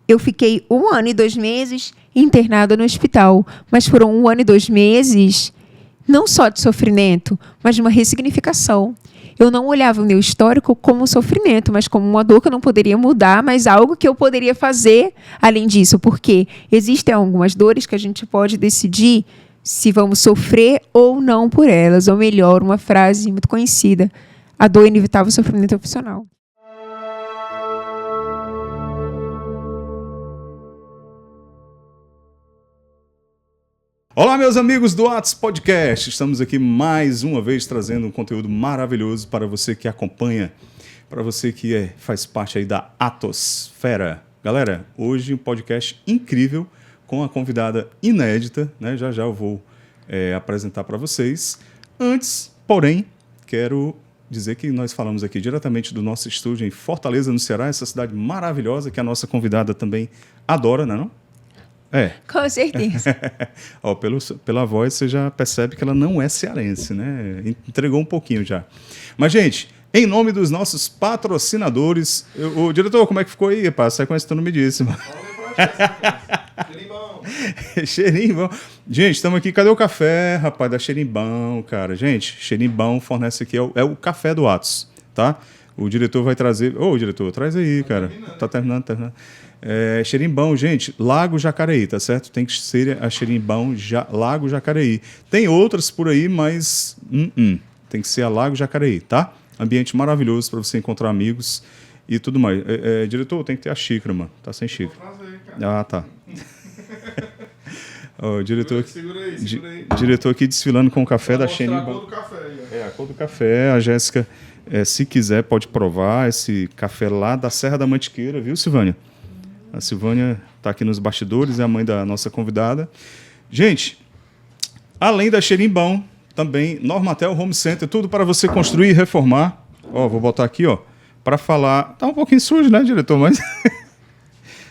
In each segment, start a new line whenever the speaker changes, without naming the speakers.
eu fiquei 1 ano e 2 meses internada no hospital, mas foram 1 ano e 2 meses não só de sofrimento, mas de uma ressignificação. Eu não olhava o meu histórico como um sofrimento, mas como uma dor que eu não poderia mudar, mas algo que eu poderia fazer além disso, porque existem algumas dores que a gente pode decidir se vamos sofrer ou não por elas, ou melhor, uma frase muito conhecida, a dor inevitável, o sofrimento é opcional.
Olá, meus amigos do Atos Podcast. Estamos aqui mais uma vez trazendo um conteúdo maravilhoso para você que acompanha, para você que faz parte aí da Atosfera. Galera, hoje um podcast incrível com a convidada inédita, né? Já eu vou apresentar para vocês. Antes, porém, quero dizer que nós falamos aqui diretamente do nosso estúdio em Fortaleza, no Ceará, essa cidade maravilhosa que a nossa convidada também adora, não é não?
Com certeza.
Ó, pela voz você já percebe que ela não é cearense, né? Entregou um pouquinho já. Mas, gente, em nome dos nossos patrocinadores... O diretor, como é que ficou aí? A sequência tu não me disse. Cheirinho bom. Gente, estamos aqui. Cadê o café, rapaz, da Cheirinho bom, cara? Gente, Cheirinho bom fornece aqui, é o café do Atos, tá? O diretor vai trazer... Ô, diretor, traz aí, cara. Tá terminando. Xerimbão, gente, Lago Jacareí, tá certo? Tem que ser a Xerimbão Lago Jacareí. Tem outras por aí, mas tem que ser a Lago Jacareí, tá? Ambiente maravilhoso para você encontrar amigos e tudo mais. Diretor, tem que ter a xícara, mano. Tá sem xícara. Ah, tá. Diretor aqui desfilando com o café da Xerimbão. A cor do café. A Jéssica, se quiser, pode provar esse café lá da Serra da Mantiqueira, viu, Silvânia? A Silvânia está aqui nos bastidores, é a mãe da nossa convidada. Gente, além da Xerimbão, também Normatel Home Center, tudo para você construir e reformar. Ó, vou botar aqui, ó, para falar... Tá um pouquinho sujo, né, diretor? Mas...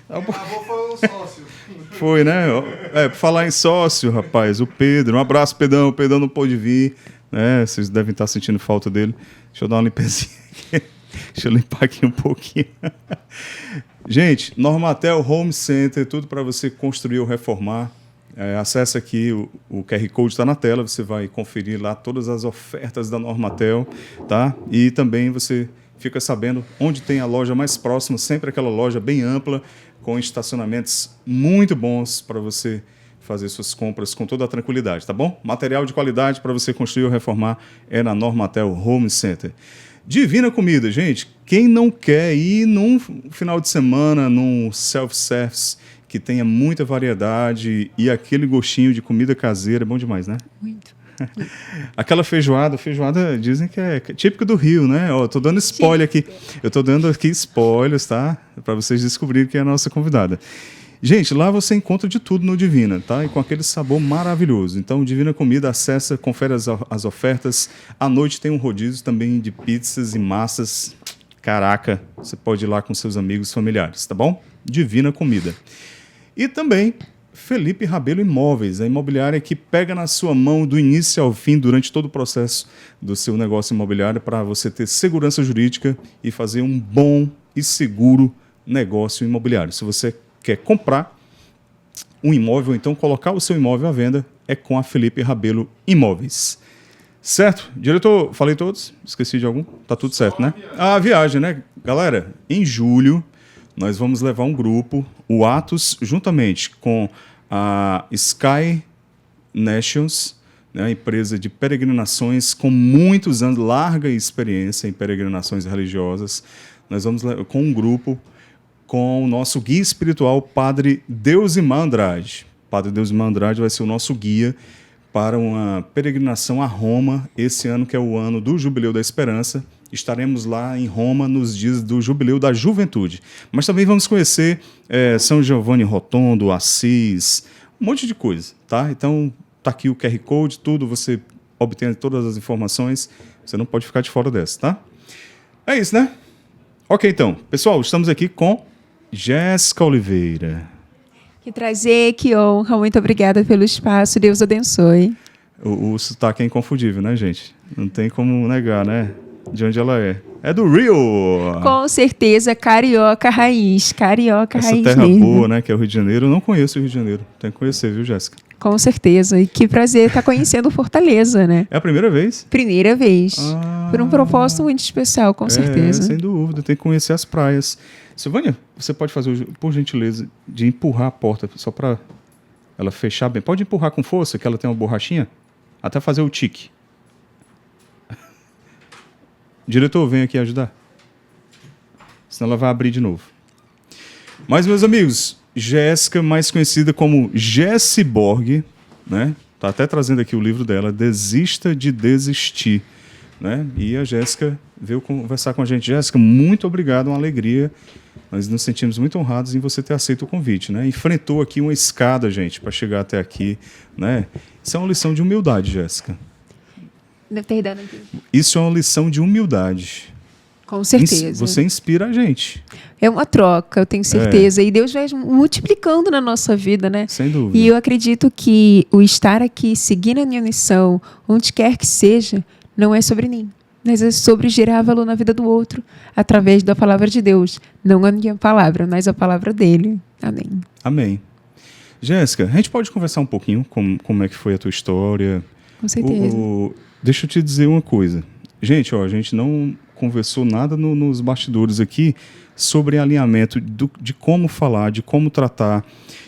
Vou falar um sócio. Foi, né? Para falar em sócio, rapaz, o Pedro. Um abraço, Pedrão. O Pedrão não pôde vir, né? Vocês devem estar sentindo falta dele. Deixa eu dar uma limpezinha aqui. Deixa eu limpar aqui um pouquinho. Gente, Normatel Home Center, tudo para você construir ou reformar. Acesse aqui, o QR Code está na tela, você vai conferir lá todas as ofertas da Normatel, tá? E também você fica sabendo onde tem a loja mais próxima, sempre aquela loja bem ampla, com estacionamentos muito bons para você fazer suas compras com toda a tranquilidade, tá bom? Material de qualidade para você construir ou reformar é na Normatel Home Center. Divina Comida, gente. Quem não quer ir num final de semana, num self-service que tenha muita variedade e aquele gostinho de comida caseira, é bom demais, né?
Muito.
Aquela feijoada dizem que é típica do Rio, né? Ó, tô dando spoiler aqui. Eu tô dando aqui spoilers, tá? Para vocês descobrirem quem é a nossa convidada. Gente, lá você encontra de tudo no Divina, tá? E com aquele sabor maravilhoso. Então, Divina Comida, acessa, confere as ofertas. À noite tem um rodízio também de pizzas e massas. Caraca, você pode ir lá com seus amigos e familiares, tá bom? Divina Comida. E também Felipe Rabelo Imóveis, a imobiliária que pega na sua mão do início ao fim, durante todo o processo do seu negócio imobiliário, para você ter segurança jurídica e fazer um bom e seguro negócio imobiliário. Se você quer comprar um imóvel, então colocar o seu imóvel à venda, é com a Felipe Rabelo Imóveis. Certo? Diretor, falei todos? Esqueci de algum? Tá tudo certo, né? A viagem, né? Galera, em julho, nós vamos levar um grupo, o Atos, juntamente com a Sky Nations, né, a empresa de peregrinações com muitos anos, larga experiência em peregrinações religiosas. Nós vamos com um grupo com o nosso guia espiritual, Padre Deusimar Andrade. Padre Deusimar Andrade vai ser o nosso guia para uma peregrinação a Roma, esse ano que é o ano do Jubileu da Esperança. Estaremos lá em Roma nos dias do Jubileu da Juventude. Mas também vamos conhecer São Giovanni Rotondo, Assis, um monte de coisa, tá? Então, tá aqui o QR Code, tudo, você obtém todas as informações, você não pode ficar de fora dessa, tá? É isso, né? Ok, então. Pessoal, estamos aqui com Jéssica Oliveira.
Que prazer, que honra. Muito obrigada pelo espaço. Deus abençoe.
O sotaque é inconfundível, né, gente? Não tem como negar, né? De onde ela é. É do Rio.
Com certeza, carioca raiz. Carioca
Essa
raiz
terra
mesmo.
boa, né? Que é o Rio de Janeiro. Eu não conheço o Rio de Janeiro. Tem que conhecer, viu, Jéssica?
Com certeza. E que prazer estar conhecendo Fortaleza, né?
É a primeira vez?
Primeira vez.
Ah.
Por um propósito muito especial, com certeza.
Sem dúvida. Tem que conhecer as praias. Silvânia, você pode fazer, por gentileza, de empurrar a porta só para ela fechar bem. Pode empurrar com força, que ela tem uma borrachinha? Até fazer o tique. Diretor, vem aqui ajudar. Senão ela vai abrir de novo. Mas, meus amigos, Jéssica, mais conhecida como Jessie Borg, né? Tá até trazendo aqui o livro dela, Desista de Desistir, né? E a Jéssica veio conversar com a gente. Jéssica, muito obrigado, uma alegria. Nós nos sentimos muito honrados em você ter aceito o convite, né? Enfrentou aqui uma escada, gente, para chegar até aqui, né? Isso é uma lição de humildade, Jéssica.
Deve ter dado aqui.
Isso é uma lição de humildade.
Com certeza.
Você inspira a gente.
É uma troca, eu tenho certeza. E Deus vai multiplicando na nossa vida, né?
Sem dúvida.
E eu acredito que o estar aqui, seguindo a minha missão, onde quer que seja, não é sobre mim, mas é sobre gerar valor na vida do outro, através da palavra de Deus. Não a minha palavra, mas a palavra dele. Amém.
Amém. Jéssica, a gente pode conversar um pouquinho como é que foi a tua história?
Com certeza.
Deixa eu te dizer uma coisa. Gente, a gente não conversou nada nos bastidores aqui sobre alinhamento, de como falar, de como tratar.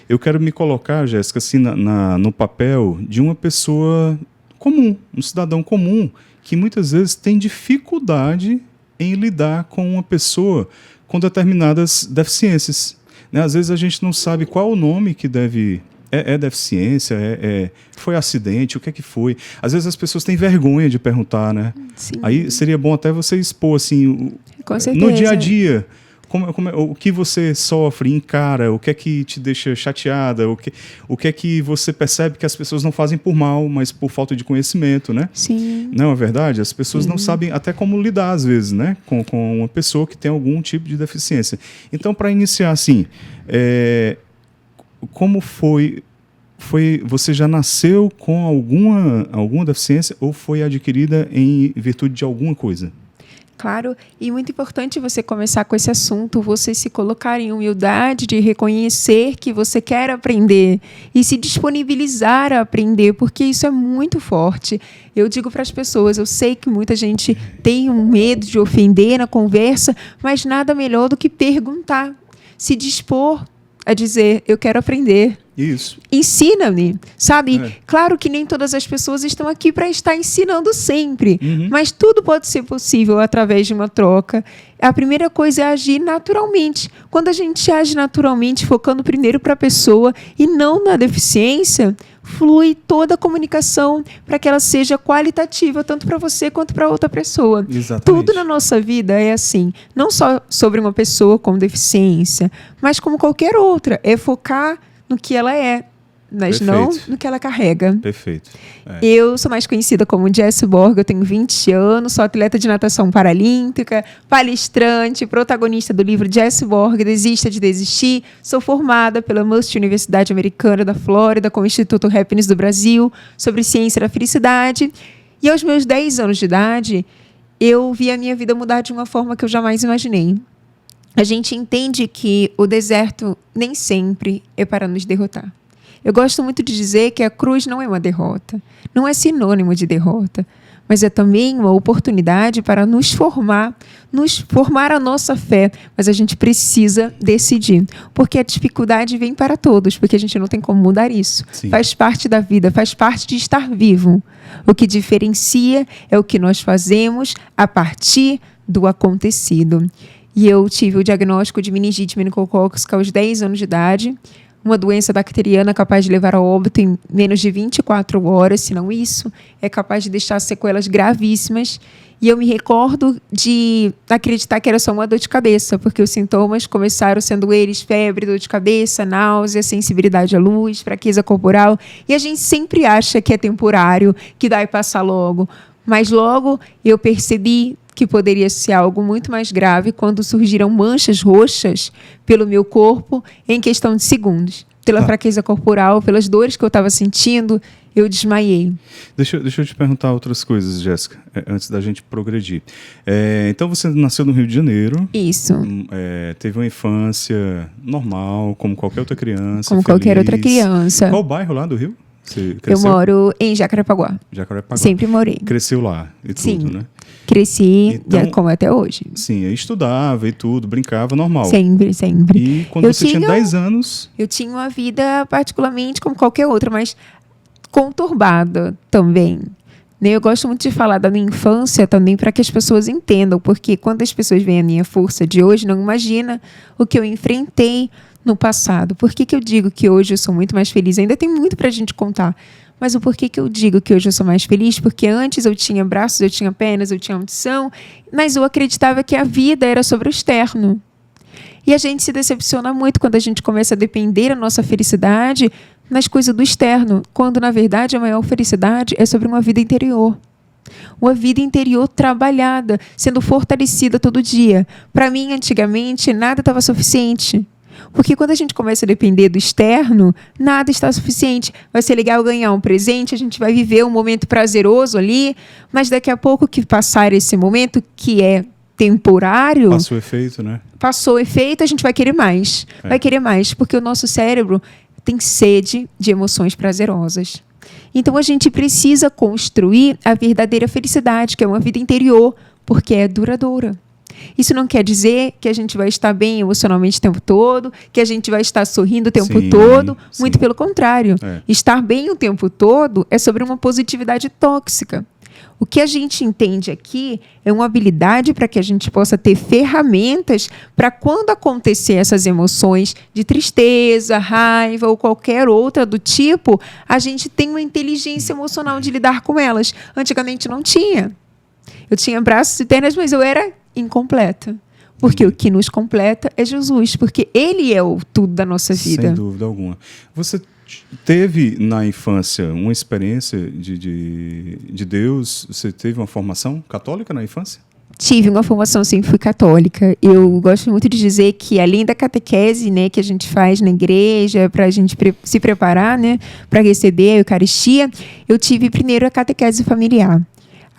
Eu quero me colocar, Jéssica, assim, no papel de uma pessoa comum, um cidadão comum, que muitas vezes tem dificuldade em lidar com uma pessoa com determinadas deficiências, né? Às vezes a gente não sabe qual o nome que deve... É deficiência? Foi acidente? O que é que foi? Às vezes as pessoas têm vergonha de perguntar, né?
Sim.
Aí seria bom até você expor, assim,
Com certeza.
no dia a dia, o que você sofre, encara, o que é que te deixa chateada, o que é que você percebe que as pessoas não fazem por mal, mas por falta de conhecimento, né?
Sim.
Não é verdade? As pessoas não sabem até como lidar, às vezes, né? Com uma pessoa que tem algum tipo de deficiência. Então, para iniciar, assim... Como foi? Você já nasceu com alguma deficiência ou foi adquirida em virtude de alguma coisa?
Claro, e muito importante você começar com esse assunto, você se colocar em humildade de reconhecer que você quer aprender e se disponibilizar a aprender, porque isso é muito forte. Eu digo para as pessoas, eu sei que muita gente tem um medo de ofender na conversa, mas nada melhor do que perguntar, se dispor a dizer, eu quero aprender.
Isso.
Ensina-me, sabe? Claro que nem todas as pessoas estão aqui para estar ensinando sempre, mas tudo pode ser possível através de uma troca. A primeira coisa é agir naturalmente. Quando a gente age naturalmente, focando primeiro para a pessoa e não na deficiência, flui toda a comunicação para que ela seja qualitativa, tanto para você quanto para outra pessoa.
Exatamente.
Tudo na nossa vida é assim, não só sobre uma pessoa com deficiência, mas como qualquer outra. É focar no que ela é, mas não no que ela carrega.
Perfeito.
Eu sou mais conhecida como Jessie Borg, eu tenho 20 anos, sou atleta de natação paralímpica, palestrante, protagonista do livro Jessie Borg, Desista de Desistir. Sou formada pela Must Universidade Americana da Flórida, com o Instituto Happiness do Brasil, sobre ciência da felicidade. E aos meus 10 anos de idade, eu vi a minha vida mudar de uma forma que eu jamais imaginei. A gente entende que o deserto nem sempre é para nos derrotar. Eu gosto muito de dizer que a cruz não é uma derrota, não é sinônimo de derrota, mas é também uma oportunidade para nos formar a nossa fé, mas a gente precisa decidir, porque a dificuldade vem para todos, porque a gente não tem como mudar isso.
Sim.
Faz parte da vida, faz parte de estar vivo. O que diferencia é o que nós fazemos a partir do acontecido. E eu tive o diagnóstico de meningite meningocócica aos 10 anos de idade, uma doença bacteriana capaz de levar a óbito em menos de 24 horas, se não isso, é capaz de deixar sequelas gravíssimas. E eu me recordo de acreditar que era só uma dor de cabeça, porque os sintomas começaram sendo eles: febre, dor de cabeça, náusea, sensibilidade à luz, fraqueza corporal. E a gente sempre acha que é temporário, que vai passar logo. Mas logo eu percebi que poderia ser algo muito mais grave quando surgiram manchas roxas pelo meu corpo em questão de segundos. pela fraqueza corporal, pelas dores que eu estava sentindo, eu desmaiei.
Deixa eu te perguntar outras coisas, Jéssica, antes da gente progredir. Então você nasceu no Rio de Janeiro.
Isso.
Teve uma infância normal, como qualquer outra criança.
Como
feliz.
qualquer outra criança.
Qual bairro lá do Rio? Você
Eu
cresceu?
moro em Jacarepaguá.
Jacarepaguá.
Sempre morei.
Cresceu lá e tudo,
Sim.
né?
Cresci,
Então-
como até hoje.
Sim, aí estudava e tudo, brincava normal.
Sempre, sempre.
E quando
Eu
você tinha 10 anos,
Eu tinha uma vida particularmente como qualquer outra, mas conturbada também. Né? Eu gosto muito de falar da minha infância também para que as pessoas entendam, porque quando as pessoas veem a minha força de hoje, não imagina o que eu enfrentei no passado. Por que eu digo que hoje eu sou muito mais feliz? Ainda tem muito para a gente contar. Mas o porquê que eu digo que hoje eu sou mais feliz? Porque antes eu tinha braços, eu tinha pernas, eu tinha audição, mas eu acreditava que a vida era sobre o externo. E a gente se decepciona muito quando a gente começa a depender da nossa felicidade nas coisas do externo, quando, na verdade, a maior felicidade é sobre uma vida interior. Uma vida interior trabalhada, sendo fortalecida todo dia. Para mim, antigamente, nada estava suficiente. Porque quando a gente começa a depender do externo, nada está suficiente. Vai ser legal ganhar um presente, a gente vai viver um momento prazeroso ali, mas daqui a pouco que passar esse momento, que é temporário,
passou o efeito, né?
passou o efeito, a gente vai querer mais. Vai querer mais, porque o nosso cérebro tem sede de emoções prazerosas. Então a gente precisa construir a verdadeira felicidade, que é uma vida interior, porque é duradoura. Isso não quer dizer que a gente vai estar bem emocionalmente o tempo todo, que a gente vai estar sorrindo o tempo
Sim,
todo.
sim.
Muito pelo contrário.
É.
Estar bem o tempo todo é sobre uma positividade tóxica. O que a gente entende aqui é uma habilidade para que a gente possa ter ferramentas para quando acontecer essas emoções de tristeza, raiva ou qualquer outra do tipo, a gente tem uma inteligência emocional de lidar com elas. Antigamente não tinha. Eu tinha braços e pernas, mas eu era incompleta. Porque o que nos completa é Jesus, porque Ele é o tudo da nossa vida.
Sem dúvida alguma. Você teve na infância uma experiência de Deus? Você teve uma formação católica na infância?
Tive uma formação, sempre fui católica. Eu gosto muito de dizer que, além da catequese, né, que a gente faz na igreja, para a gente se preparar, né, para receber a Eucaristia, eu tive primeiro a catequese familiar.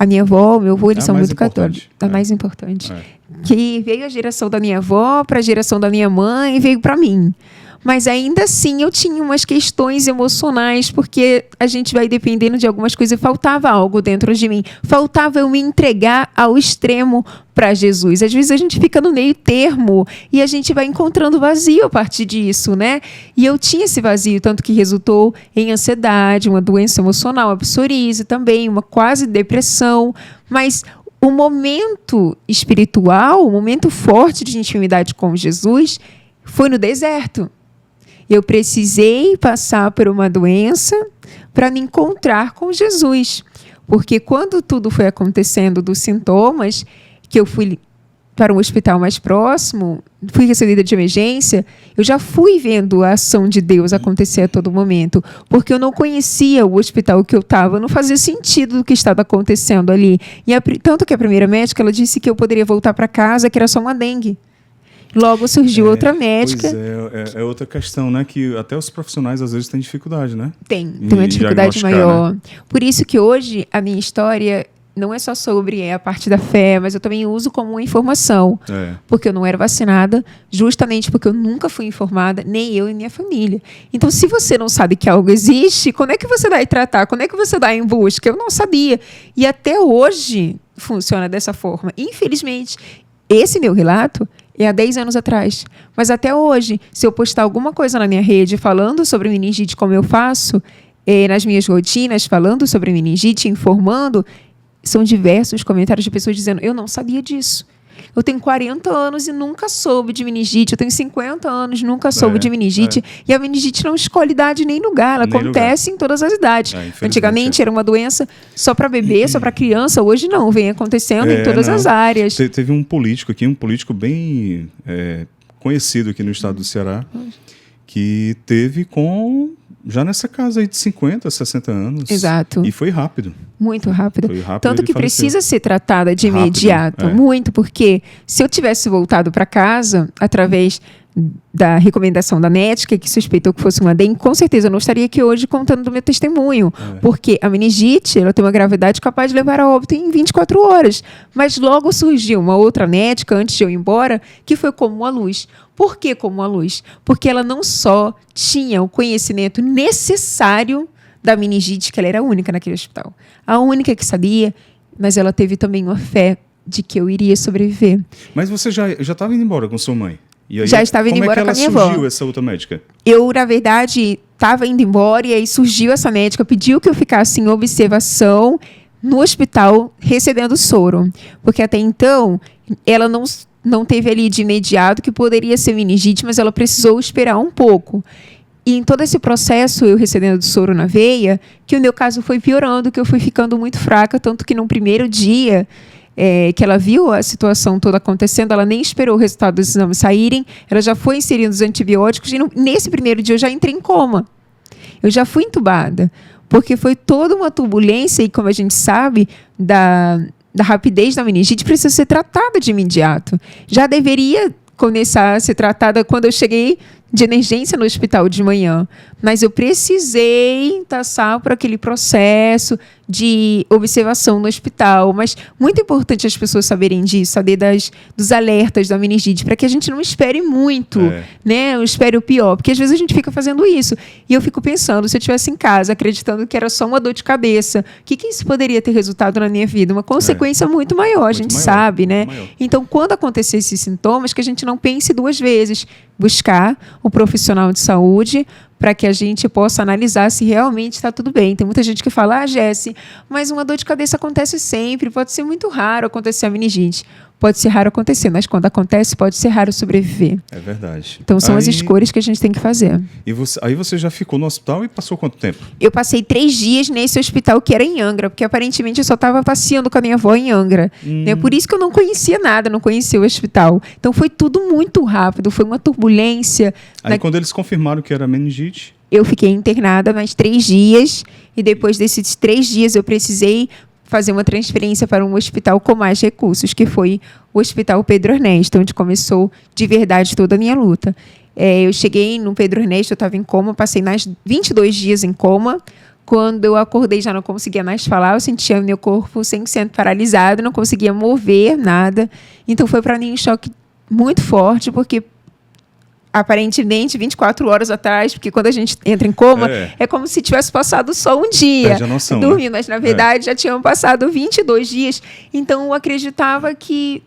A minha avó, meu avô, eles são muito católicos. A mais importante. Que veio a geração da minha avó para a geração da minha mãe e veio para mim. Mas ainda assim eu tinha umas questões emocionais, porque a gente vai dependendo de algumas coisas. Faltava algo dentro de mim. Faltava eu me entregar ao extremo para Jesus. Às vezes a gente fica no meio termo e a gente vai encontrando vazio a partir disso, né? E eu tinha esse vazio, tanto que resultou em ansiedade, uma doença emocional, a psoríase também, uma quase depressão. Mas o momento espiritual, o momento forte de intimidade com Jesus foi no deserto. Eu precisei passar por uma doença para me encontrar com Jesus. Porque quando tudo foi acontecendo dos sintomas, que eu fui para um hospital mais próximo, fui recebida de emergência, eu já fui vendo a ação de Deus acontecer a todo momento. Porque eu não conhecia o hospital que eu estava, não fazia sentido do que estava acontecendo ali. Tanto que a primeira médica, ela disse que eu poderia voltar para casa, que era só uma dengue. Logo surgiu outra médica.
Pois é outra questão, né? Que até os profissionais às vezes têm dificuldade, né?
Tem uma dificuldade maior.
Né?
Por isso que hoje a minha história não é só sobre a parte da fé, mas eu também uso como uma informação. Porque eu não era vacinada, justamente porque eu nunca fui informada, nem eu e minha família. Então, se você não sabe que algo existe, quando é que você vai tratar? Quando é que você dá em busca? Eu não sabia. E até hoje funciona dessa forma. Infelizmente, esse meu relato é há 10 anos atrás. Mas até hoje, se eu postar alguma coisa na minha rede falando sobre meningite, como eu faço, nas minhas rotinas, falando sobre meningite, informando, são diversos comentários de pessoas dizendo: eu não sabia disso. Eu tenho 40 anos e nunca soube de meningite. Eu tenho 50 anos e nunca soube de meningite. E a meningite não escolhe idade nem lugar. Ela acontece em todas as idades. Antigamente era uma doença só para bebê, só para criança. Hoje não. Vem acontecendo em todas as áreas.
Teve um político aqui, um político bem conhecido aqui no estado do Ceará, que teve com já nessa casa aí de 50, 60 anos.
Exato.
E foi rápido.
Muito rápido.
Foi rápido,
Tanto
ele
que
faleceu.
precisa ser tratada de
Rápido,
imediato.
é.
Muito, porque se eu tivesse voltado para casa através da recomendação da médica, que suspeitou que fosse uma DEM, com certeza eu não estaria aqui hoje contando do meu testemunho. Porque a meningite, ela tem uma gravidade capaz de levar a óbito em 24 horas. Mas logo surgiu uma outra médica, antes de eu ir embora, que foi como a luz. Por que como a luz? Porque ela não só tinha o conhecimento necessário da meningite, que ela era a única naquele hospital. A única que sabia, mas ela teve também uma fé de que eu iria sobreviver.
Mas você já estava indo embora com sua mãe? E aí,
Já estava indo embora com a minha avó.
Como é que ela surgiu, essa outra médica?
Eu, na verdade, estava indo embora e aí surgiu essa médica, pediu que eu ficasse em observação no hospital recebendo soro. Porque até então, ela não teve ali de imediato que poderia ser meningite, mas ela precisou esperar um pouco. E em todo esse processo, eu recebendo soro na veia, que o meu caso foi piorando, que eu fui ficando muito fraca, tanto que no primeiro dia que ela viu a situação toda acontecendo, ela nem esperou o resultado dos exames saírem, ela já foi inserindo os antibióticos e nesse primeiro dia eu já entrei em coma. Eu já fui entubada, porque foi toda uma turbulência e, como a gente sabe, da rapidez da meningite precisa ser tratada de imediato. Já deveria começar a ser tratada quando eu cheguei de emergência no hospital de manhã, mas eu precisei passar por aquele processo de observação no hospital. Mas muito importante as pessoas saberem disso, saber dos alertas da meningite, para que a gente não espere muito, né? Não espere o pior, porque às vezes a gente fica fazendo isso. E eu fico pensando, se eu estivesse em casa, acreditando que era só uma dor de cabeça, o que isso poderia ter resultado na minha vida? Uma consequência muito maior, a gente sabe, né? Então, quando acontecer esses sintomas, que a gente não pense duas vezes, buscar o profissional de saúde para que a gente possa analisar se realmente está tudo bem. Tem muita gente que fala, Jesse, mas uma dor de cabeça acontece sempre, pode ser muito raro acontecer a meningite. Pode ser raro acontecer, mas quando acontece, pode ser raro sobreviver.
É verdade.
Então, são as escolhas que a gente tem que fazer.
E aí você já ficou no hospital e passou quanto tempo?
Eu passei 3 dias nesse hospital que era em Angra, porque aparentemente eu só estava passeando com a minha avó em Angra. Né? Por isso que eu não conhecia nada, não conhecia o hospital. Então, foi tudo muito rápido, foi uma turbulência.
Aí, quando eles confirmaram que era meningite...
Eu fiquei internada mais 3 dias, e depois desses 3 dias eu precisei fazer uma transferência para um hospital com mais recursos, que foi o Hospital Pedro Ernesto, onde começou de verdade toda a minha luta. Eu cheguei no Pedro Ernesto, eu estava em coma, passei mais 22 dias em coma. Quando eu acordei, já não conseguia mais falar, eu sentia meu corpo 100% paralisado, não conseguia mover nada. Então, foi para mim um choque muito forte, porque aparentemente 24 horas atrás, porque quando a gente entra em coma, é como se tivesse passado só um dia dormindo, mas na verdade já tinham passado 22 dias. Então eu acreditava que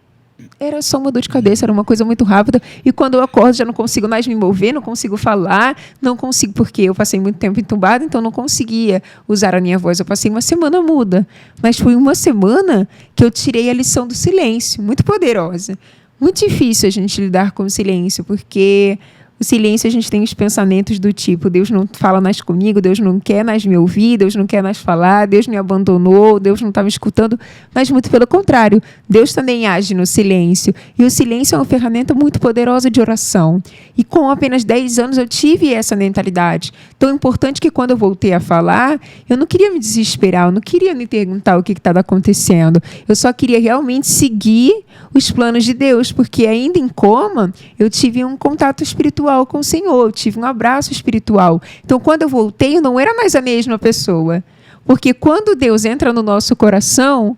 era só uma dor de cabeça, era uma coisa muito rápida, e quando eu acordo já não consigo mais me mover, não consigo falar, não consigo, porque eu passei muito tempo entubada, então não conseguia usar a minha voz. Eu passei uma semana muda, mas foi uma semana que eu tirei a lição do silêncio, muito poderosa. Muito difícil a gente lidar com o silêncio, porque o silêncio a gente tem os pensamentos do tipo, Deus não fala mais comigo, Deus não quer mais me ouvir, Deus não quer mais falar, Deus me abandonou, Deus não está me escutando, mas muito pelo contrário, Deus também age no silêncio. E o silêncio é uma ferramenta muito poderosa de oração. E com apenas 10 anos eu tive essa mentalidade. Tão importante que quando eu voltei a falar, eu não queria me desesperar, eu não queria me perguntar o que estava acontecendo. Eu só queria realmente seguir os planos de Deus, porque ainda em coma, eu tive um contato espiritual com o Senhor, eu tive um abraço espiritual. Então, quando eu voltei, eu não era mais a mesma pessoa. Porque quando Deus entra no nosso coração,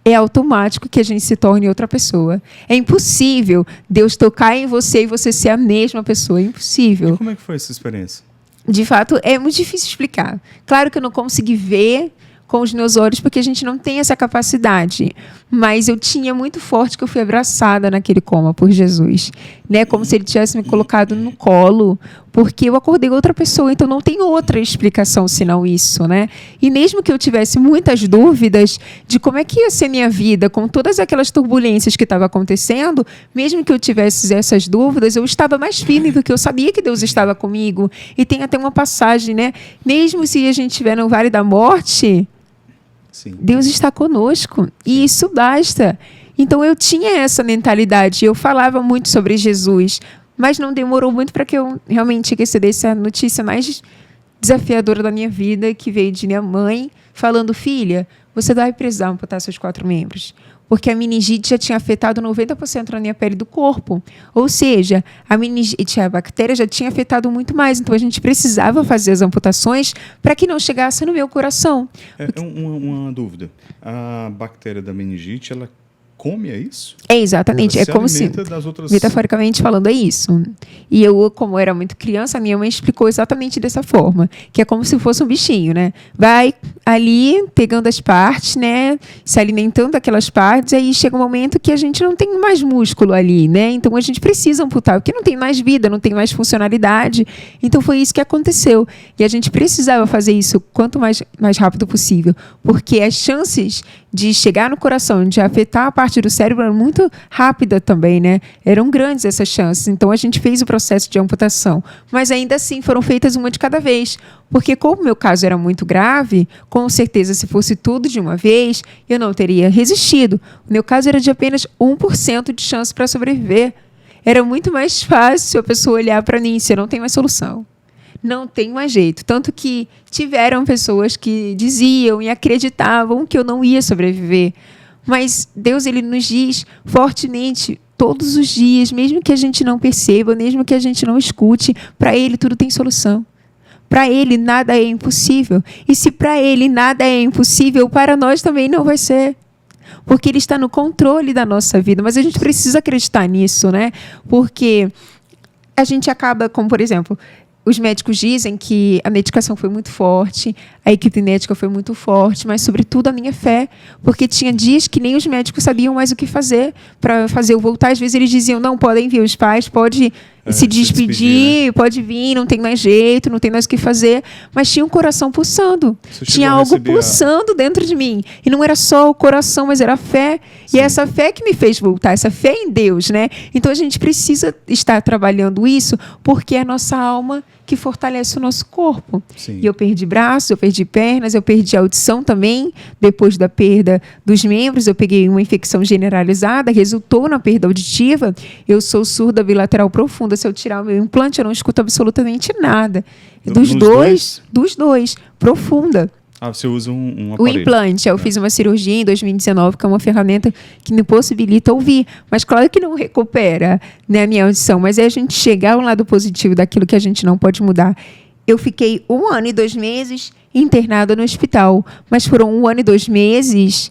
é automático que a gente se torne outra pessoa. É impossível Deus tocar em você e você ser a mesma pessoa. É impossível.
E como é que foi essa experiência?
De fato, é muito difícil explicar. Claro que eu não consegui ver com os meus olhos, porque a gente não tem essa capacidade. Mas eu tinha muito forte que eu fui abraçada naquele coma por Jesus. Né? Como se ele tivesse me colocado no colo, porque eu acordei outra pessoa, então não tem outra explicação senão isso. Né? E mesmo que eu tivesse muitas dúvidas de como é que ia ser minha vida, com todas aquelas turbulências que estavam acontecendo, mesmo que eu tivesse essas dúvidas, eu estava mais firme, porque eu sabia que Deus estava comigo. E tem até uma passagem, né? Mesmo se a gente estiver no vale da morte, sim, Deus está conosco, e isso basta. Então eu tinha essa mentalidade, eu falava muito sobre Jesus, mas não demorou muito para que eu realmente recebesse a notícia mais desafiadora da minha vida, que veio de minha mãe, falando: filha, você vai precisar amputar seus 4 membros. Porque a meningite já tinha afetado 90% da minha pele do corpo. Ou seja, a meningite, a bactéria já tinha afetado muito mais. Então, a gente precisava fazer as amputações para que não chegasse no meu coração.
Uma dúvida. A bactéria da meningite, ela come, é isso?
É, exatamente.
Ela se
é como se,
alimenta das outras...
metaforicamente falando, é isso. E eu, como era muito criança, a minha mãe explicou exatamente dessa forma, que é como se fosse um bichinho, né? Vai ali pegando as partes, né? Se alimentando daquelas partes, aí chega um momento que a gente não tem mais músculo ali, né? Então a gente precisa amputar, porque não tem mais vida, não tem mais funcionalidade. Então foi isso que aconteceu. E a gente precisava fazer isso quanto mais rápido possível, porque as chances de chegar no coração, de afetar a parte do cérebro era muito rápida também, né? Eram grandes essas chances. Então, a gente fez o processo de amputação. Mas, ainda assim, foram feitas uma de cada vez. Porque, como o meu caso era muito grave, com certeza, se fosse tudo de uma vez, eu não teria resistido. O meu caso era de apenas 1% de chance para sobreviver. Era muito mais fácil a pessoa olhar para mim e dizer: não tem mais solução. Não tem mais jeito. Tanto que tiveram pessoas que diziam e acreditavam que eu não ia sobreviver. Mas Deus, ele nos diz fortemente, todos os dias, mesmo que a gente não perceba, mesmo que a gente não escute, para Ele tudo tem solução. Para Ele nada é impossível. E se para Ele nada é impossível, para nós também não vai ser. Porque Ele está no controle da nossa vida. Mas a gente precisa acreditar nisso, né? Porque a gente acaba, como por exemplo... Os médicos dizem que a medicação foi muito forte, a equipe médica foi muito forte, mas, sobretudo, a minha fé, porque tinha dias que nem os médicos sabiam mais o que fazer para fazer eu voltar. Às vezes eles diziam: não, podem vir os pais, pode se despedir, né? Pode vir, não tem mais jeito, não tem mais o que fazer. Mas tinha um coração pulsando, tinha algo pulsando dentro de mim. E não era só o coração, mas era a fé. Sim. E é essa fé que me fez voltar, essa fé em Deus, né? Então, a gente precisa estar trabalhando isso, porque é a nossa alma que fortalece o nosso corpo. Sim. E eu perdi braços, eu perdi pernas, eu perdi audição também. Depois da perda dos membros, eu peguei uma infecção generalizada, resultou na perda auditiva. Eu sou surda bilateral profunda. Se eu tirar o meu implante, eu não escuto absolutamente nada. Dos dois, profunda.
Ah, você usa um aparelho.
O implante, eu fiz uma cirurgia em 2019, que é uma ferramenta que me possibilita ouvir. Mas claro que não recupera, né, a minha audição. Mas é a gente chegar ao lado positivo daquilo que a gente não pode mudar. Eu fiquei 1 ano e 2 meses internada no hospital. Mas foram 1 ano e 2 meses,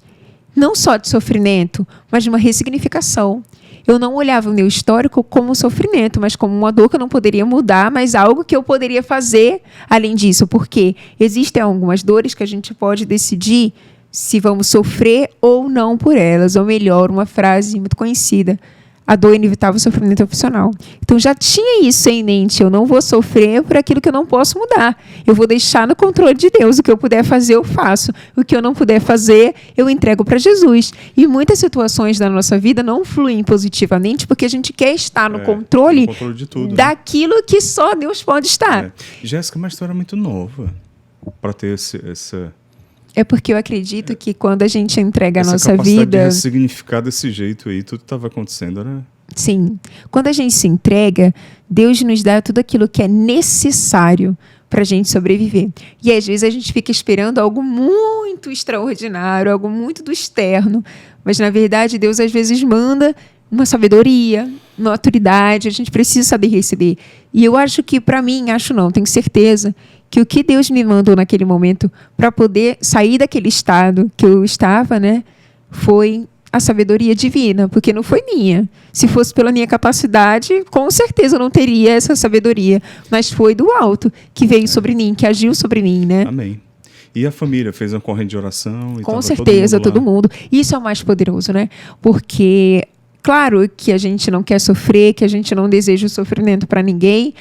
não só de sofrimento, mas de uma ressignificação. Eu não olhava o meu histórico como sofrimento, mas como uma dor que eu não poderia mudar, mas algo que eu poderia fazer além disso. Porque existem algumas dores que a gente pode decidir se vamos sofrer ou não por elas. Ou melhor, uma frase muito conhecida: a dor inevitável, o sofrimento é opcional. Então, já tinha isso em mente. Eu não vou sofrer por aquilo que eu não posso mudar. Eu vou deixar no controle de Deus. O que eu puder fazer, eu faço. O que eu não puder fazer, eu entrego para Jesus. E muitas situações da nossa vida não fluem positivamente porque a gente quer estar no controle
de tudo,
daquilo, né, que só Deus pode estar.
Jéssica, uma história muito nova para ter essa...
É porque eu acredito que quando a gente entrega a nossa vida... Essa
capacidade de ressignificar desse jeito aí, tudo estava acontecendo, né?
Sim. Quando a gente se entrega, Deus nos dá tudo aquilo que é necessário para a gente sobreviver. E às vezes a gente fica esperando algo muito extraordinário, algo muito do externo. Mas, na verdade, Deus às vezes manda uma sabedoria, uma autoridade. A gente precisa saber receber. E eu acho que, para mim, tenho certeza, que o que Deus me mandou naquele momento para poder sair daquele estado que eu estava, né, foi a sabedoria divina, porque não foi minha. Se fosse pela minha capacidade, com certeza eu não teria essa sabedoria, mas foi do alto que veio sobre mim, que agiu sobre mim, né?
Amém. E a família fez uma corrente de oração?
Com certeza, todo mundo. Isso é o mais poderoso, né? Porque, claro que a gente não quer sofrer, que a gente não deseja o sofrimento para ninguém,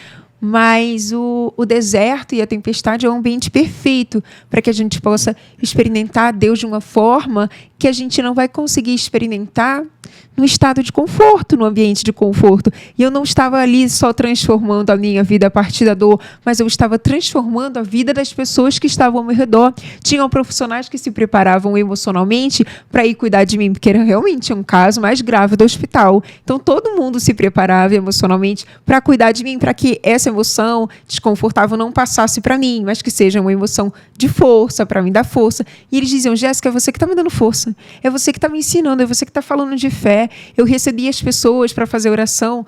mas o deserto e a tempestade é um ambiente perfeito para que a gente possa experimentar Deus de uma forma que a gente não vai conseguir experimentar num estado de conforto, num ambiente de conforto. E eu não estava ali só transformando a minha vida a partir da dor, mas eu estava transformando a vida das pessoas que estavam ao meu redor. Tinham profissionais que se preparavam emocionalmente para ir cuidar de mim, porque era realmente um caso mais grave do hospital. Então, todo mundo se preparava emocionalmente para cuidar de mim, para que essa emoção desconfortável não passasse para mim, mas que seja uma emoção de força, para me dar força. E eles diziam: Jéssica, é você que está me dando força. É você que está me ensinando, é você que está falando de fé. Eu recebia as pessoas para fazer oração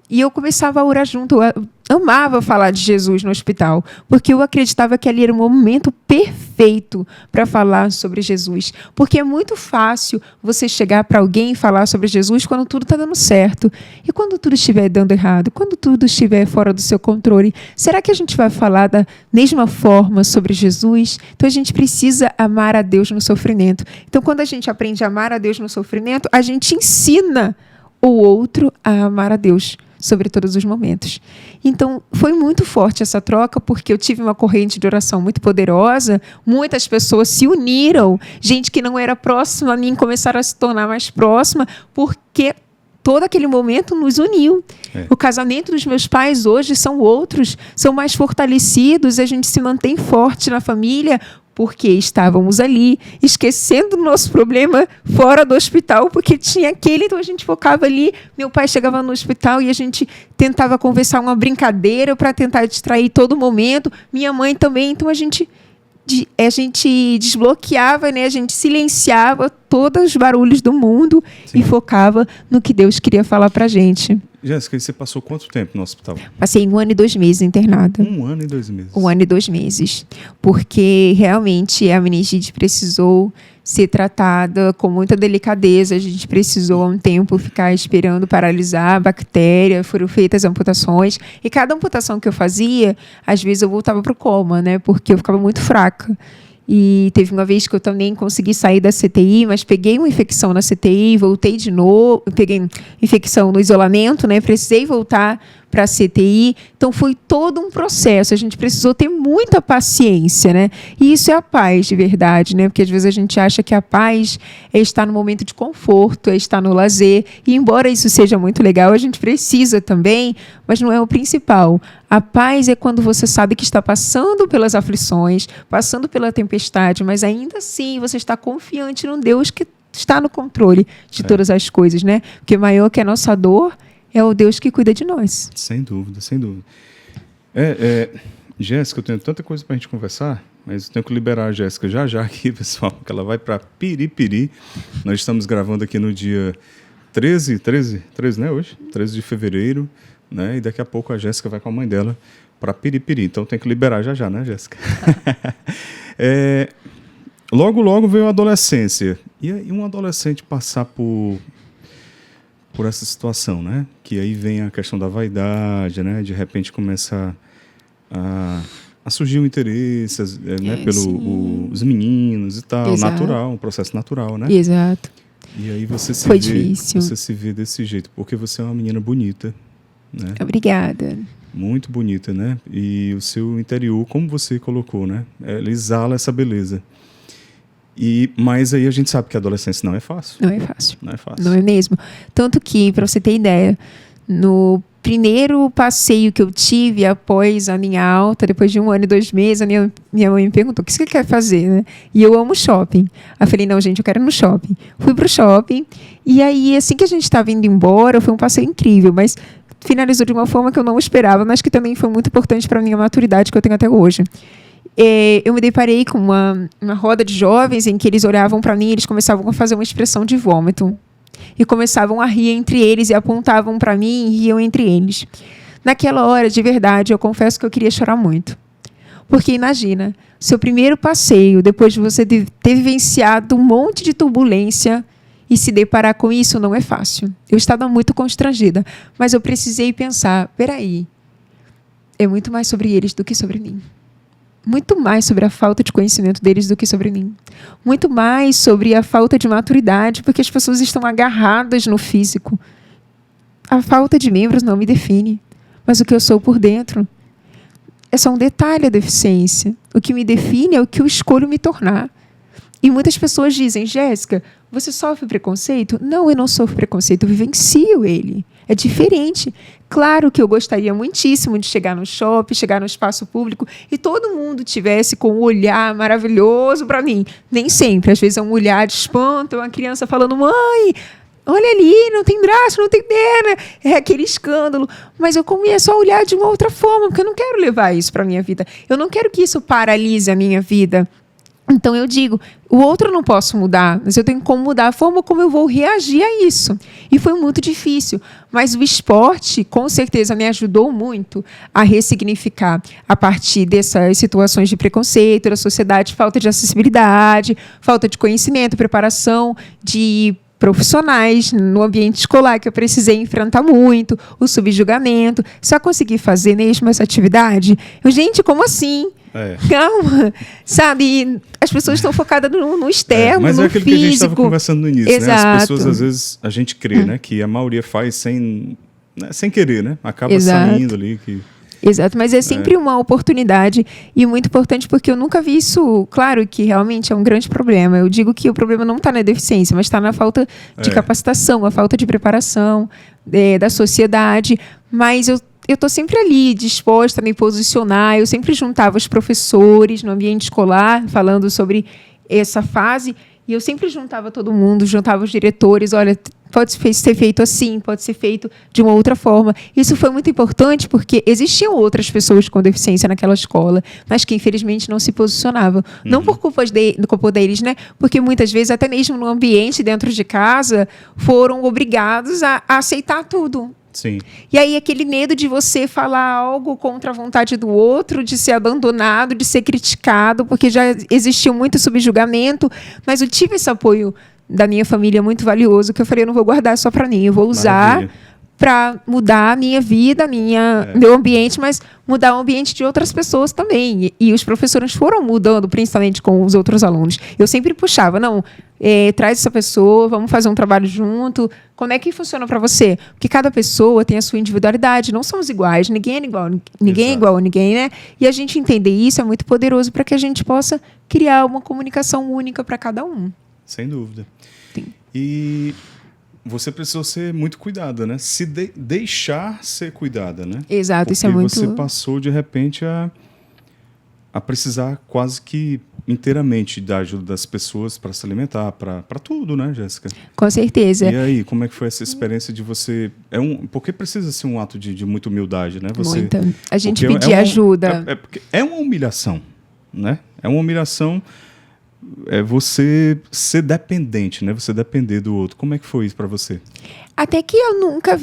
e eu começava a orar junto. Eu amava falar de Jesus no hospital, porque eu acreditava que ali era um momento perfeito para falar sobre Jesus. Porque é muito fácil você chegar para alguém e falar sobre Jesus quando tudo está dando certo. E quando tudo estiver dando errado, quando tudo estiver fora do seu controle, será que a gente vai falar da mesma forma sobre Jesus? Então a gente precisa amar a Deus no sofrimento. Então quando a gente aprende a amar a Deus no sofrimento, a gente ensina o outro a amar a Deus sobre todos os momentos. Então, foi muito forte essa troca, porque eu tive uma corrente de oração muito poderosa, muitas pessoas se uniram, gente que não era próxima a mim começaram a se tornar mais próxima, porque todo aquele momento nos uniu. O casamento dos meus pais hoje são outros, são mais fortalecidos, a gente se mantém forte na família, porque estávamos ali, esquecendo do nosso problema fora do hospital, porque tinha aquele, então a gente focava ali. Meu pai chegava no hospital e a gente tentava conversar uma brincadeira para tentar distrair todo momento. Minha mãe também, então a gente desbloqueava, né? A gente silenciava todos os barulhos do mundo. Sim. E focava no que Deus queria falar para a gente.
Jéssica, você passou quanto tempo no hospital?
Passei 1 ano e 2 meses internada.
1 ano e 2 meses?
1 ano e 2 meses. Porque realmente a meningite precisou ser tratada com muita delicadeza. A gente precisou há um tempo ficar esperando paralisar a bactéria. Foram feitas amputações. E cada amputação que eu fazia, às vezes eu voltava para o coma, né? Porque eu ficava muito fraca. E teve uma vez que eu também consegui sair da CTI, mas peguei uma infecção na CTI, voltei de novo, peguei infecção no isolamento, né? Precisei voltar para a CTI. Então, foi todo um processo. A gente precisou ter muita paciência, né? E isso é a paz de verdade, né? Porque às vezes a gente acha que a paz é estar no momento de conforto, é estar no lazer. E embora isso seja muito legal, a gente precisa também, mas não é o principal. A paz é quando você sabe que está passando pelas aflições, passando pela tempestade, mas ainda assim você está confiante num Deus que está no controle de todas as coisas, né? Porque maior que a nossa dor é o Deus que cuida de nós.
Sem dúvida, sem dúvida. Jéssica, eu tenho tanta coisa para a gente conversar, mas eu tenho que liberar a Jéssica já aqui, pessoal, que ela vai para Piripiri. Nós estamos gravando aqui no dia 13, né, hoje? 13 de fevereiro, né? E daqui a pouco a Jéssica vai com a mãe dela para Piripiri. Então tem que liberar já, né, Jéssica? Logo veio a adolescência. E aí um adolescente passar por essa situação, né? Que aí vem a questão da vaidade, né? De repente começa a surgir o interesse, né? Pelos meninos e tal. Exato. Natural, um processo natural, né?
Exato.
E aí você
difícil.
Você se vê desse jeito, porque você é uma menina bonita, né?
Obrigada.
Muito bonita, né? E o seu interior, como você colocou, né? Ela exala essa beleza. Mas aí a gente sabe que a adolescência não é fácil.
Não é fácil.
Não é fácil.
Não é mesmo. Tanto que, para você ter ideia, no primeiro passeio que eu tive após a minha alta, depois de 1 ano e 2 meses, a minha mãe me perguntou: o que você quer fazer, né? E eu amo shopping. Eu falei: não, gente, eu quero ir no shopping. Fui pro shopping. E aí, assim que a gente estava indo embora, foi um passeio incrível, mas finalizou de uma forma que eu não esperava, mas que também foi muito importante para a minha maturidade que eu tenho até hoje. Eu me deparei com uma roda de jovens em que eles olhavam para mim e eles começavam a fazer uma expressão de vômito. E começavam a rir entre eles e apontavam para mim e riam entre eles. Naquela hora, de verdade, eu confesso que eu queria chorar muito. Porque imagina, seu primeiro passeio, depois de você ter vivenciado um monte de turbulência, e se deparar com isso não é fácil. Eu estava muito constrangida, mas eu precisei pensar: peraí, é muito mais sobre eles do que sobre mim. Muito mais sobre a falta de conhecimento deles do que sobre mim. Muito mais sobre a falta de maturidade, porque as pessoas estão agarradas no físico. A falta de membros não me define, mas o que eu sou por dentro é só um detalhe, a deficiência. O que me define é o que eu escolho me tornar. E muitas pessoas dizem, Jéssica, você sofre preconceito? Não, eu não sofro preconceito, eu vivencio ele. É diferente. Claro que eu gostaria muitíssimo de chegar no shopping, chegar no espaço público e todo mundo tivesse com um olhar maravilhoso para mim. Nem sempre. Às vezes é um olhar de espanto, uma criança falando, mãe, olha ali, não tem braço, não tem perna. É aquele escândalo. Mas eu começo a olhar de uma outra forma, porque eu não quero levar isso para a minha vida. Eu não quero que isso paralise a minha vida. Então eu digo, o outro eu não posso mudar, mas eu tenho como mudar a forma como eu vou reagir a isso. E foi muito difícil, mas o esporte com certeza me ajudou muito a ressignificar a partir dessas situações de preconceito da sociedade, falta de acessibilidade, falta de conhecimento, preparação de profissionais no ambiente escolar que eu precisei enfrentar muito, o subjugamento, só consegui fazer mesmo essa atividade. Gente, como assim? Calma, sabe? As pessoas estão focadas no externo,
mas
no
é aquilo
físico.
Que a gente estava conversando no início,
Exato.
Né? As pessoas, às vezes, a gente crê, né? Que a maioria faz sem querer, né? Acaba
Exato.
saindo ali.
Exato, mas é sempre uma oportunidade e muito importante porque eu nunca vi isso, claro que realmente é um grande problema. Eu digo que o problema não está na deficiência, mas está na falta de capacitação, a falta de preparação da sociedade, mas eu estou sempre ali, disposta a me posicionar. Eu sempre juntava os professores no ambiente escolar, falando sobre essa fase, e eu sempre juntava todo mundo, juntava os diretores. Olha, pode ser feito assim, pode ser feito de uma outra forma. Isso foi muito importante porque existiam outras pessoas com deficiência naquela escola, mas que infelizmente não se posicionavam. Não por culpa deles, né? Porque muitas vezes, até mesmo no ambiente dentro de casa, foram obrigados a aceitar tudo.
Sim.
E aí aquele medo de você falar algo contra a vontade do outro, de ser abandonado, de ser criticado, porque já existiu muito subjugamento, mas eu tive esse apoio da minha família muito valioso, que eu falei, eu não vou guardar só para mim, eu vou usar para mudar a minha vida, meu ambiente, mas mudar o ambiente de outras pessoas também. E os professores foram mudando, principalmente com os outros alunos. Eu sempre puxava, não, traz essa pessoa, vamos fazer um trabalho junto. Como é que funciona para você? Porque cada pessoa tem a sua individualidade, não somos iguais, ninguém é igual a ninguém, né? E a gente entender isso é muito poderoso para que a gente possa criar uma comunicação única para cada um.
Sem dúvida.
Sim.
E você precisou ser muito cuidada, né? Se deixar ser cuidada, né?
Exato,
porque
isso é muito...
você passou, de repente, a precisar quase que inteiramente da ajuda das pessoas para se alimentar, para tudo, né, Jéssica?
Com certeza.
E aí, como é que foi essa experiência de você... Porque precisa ser um ato de muita humildade, né?
Muita. A gente pedir ajuda.
Porque é uma humilhação, né? É uma humilhação... você ser dependente, né? Você depender do outro. Como é que foi isso para você?
Até que eu nunca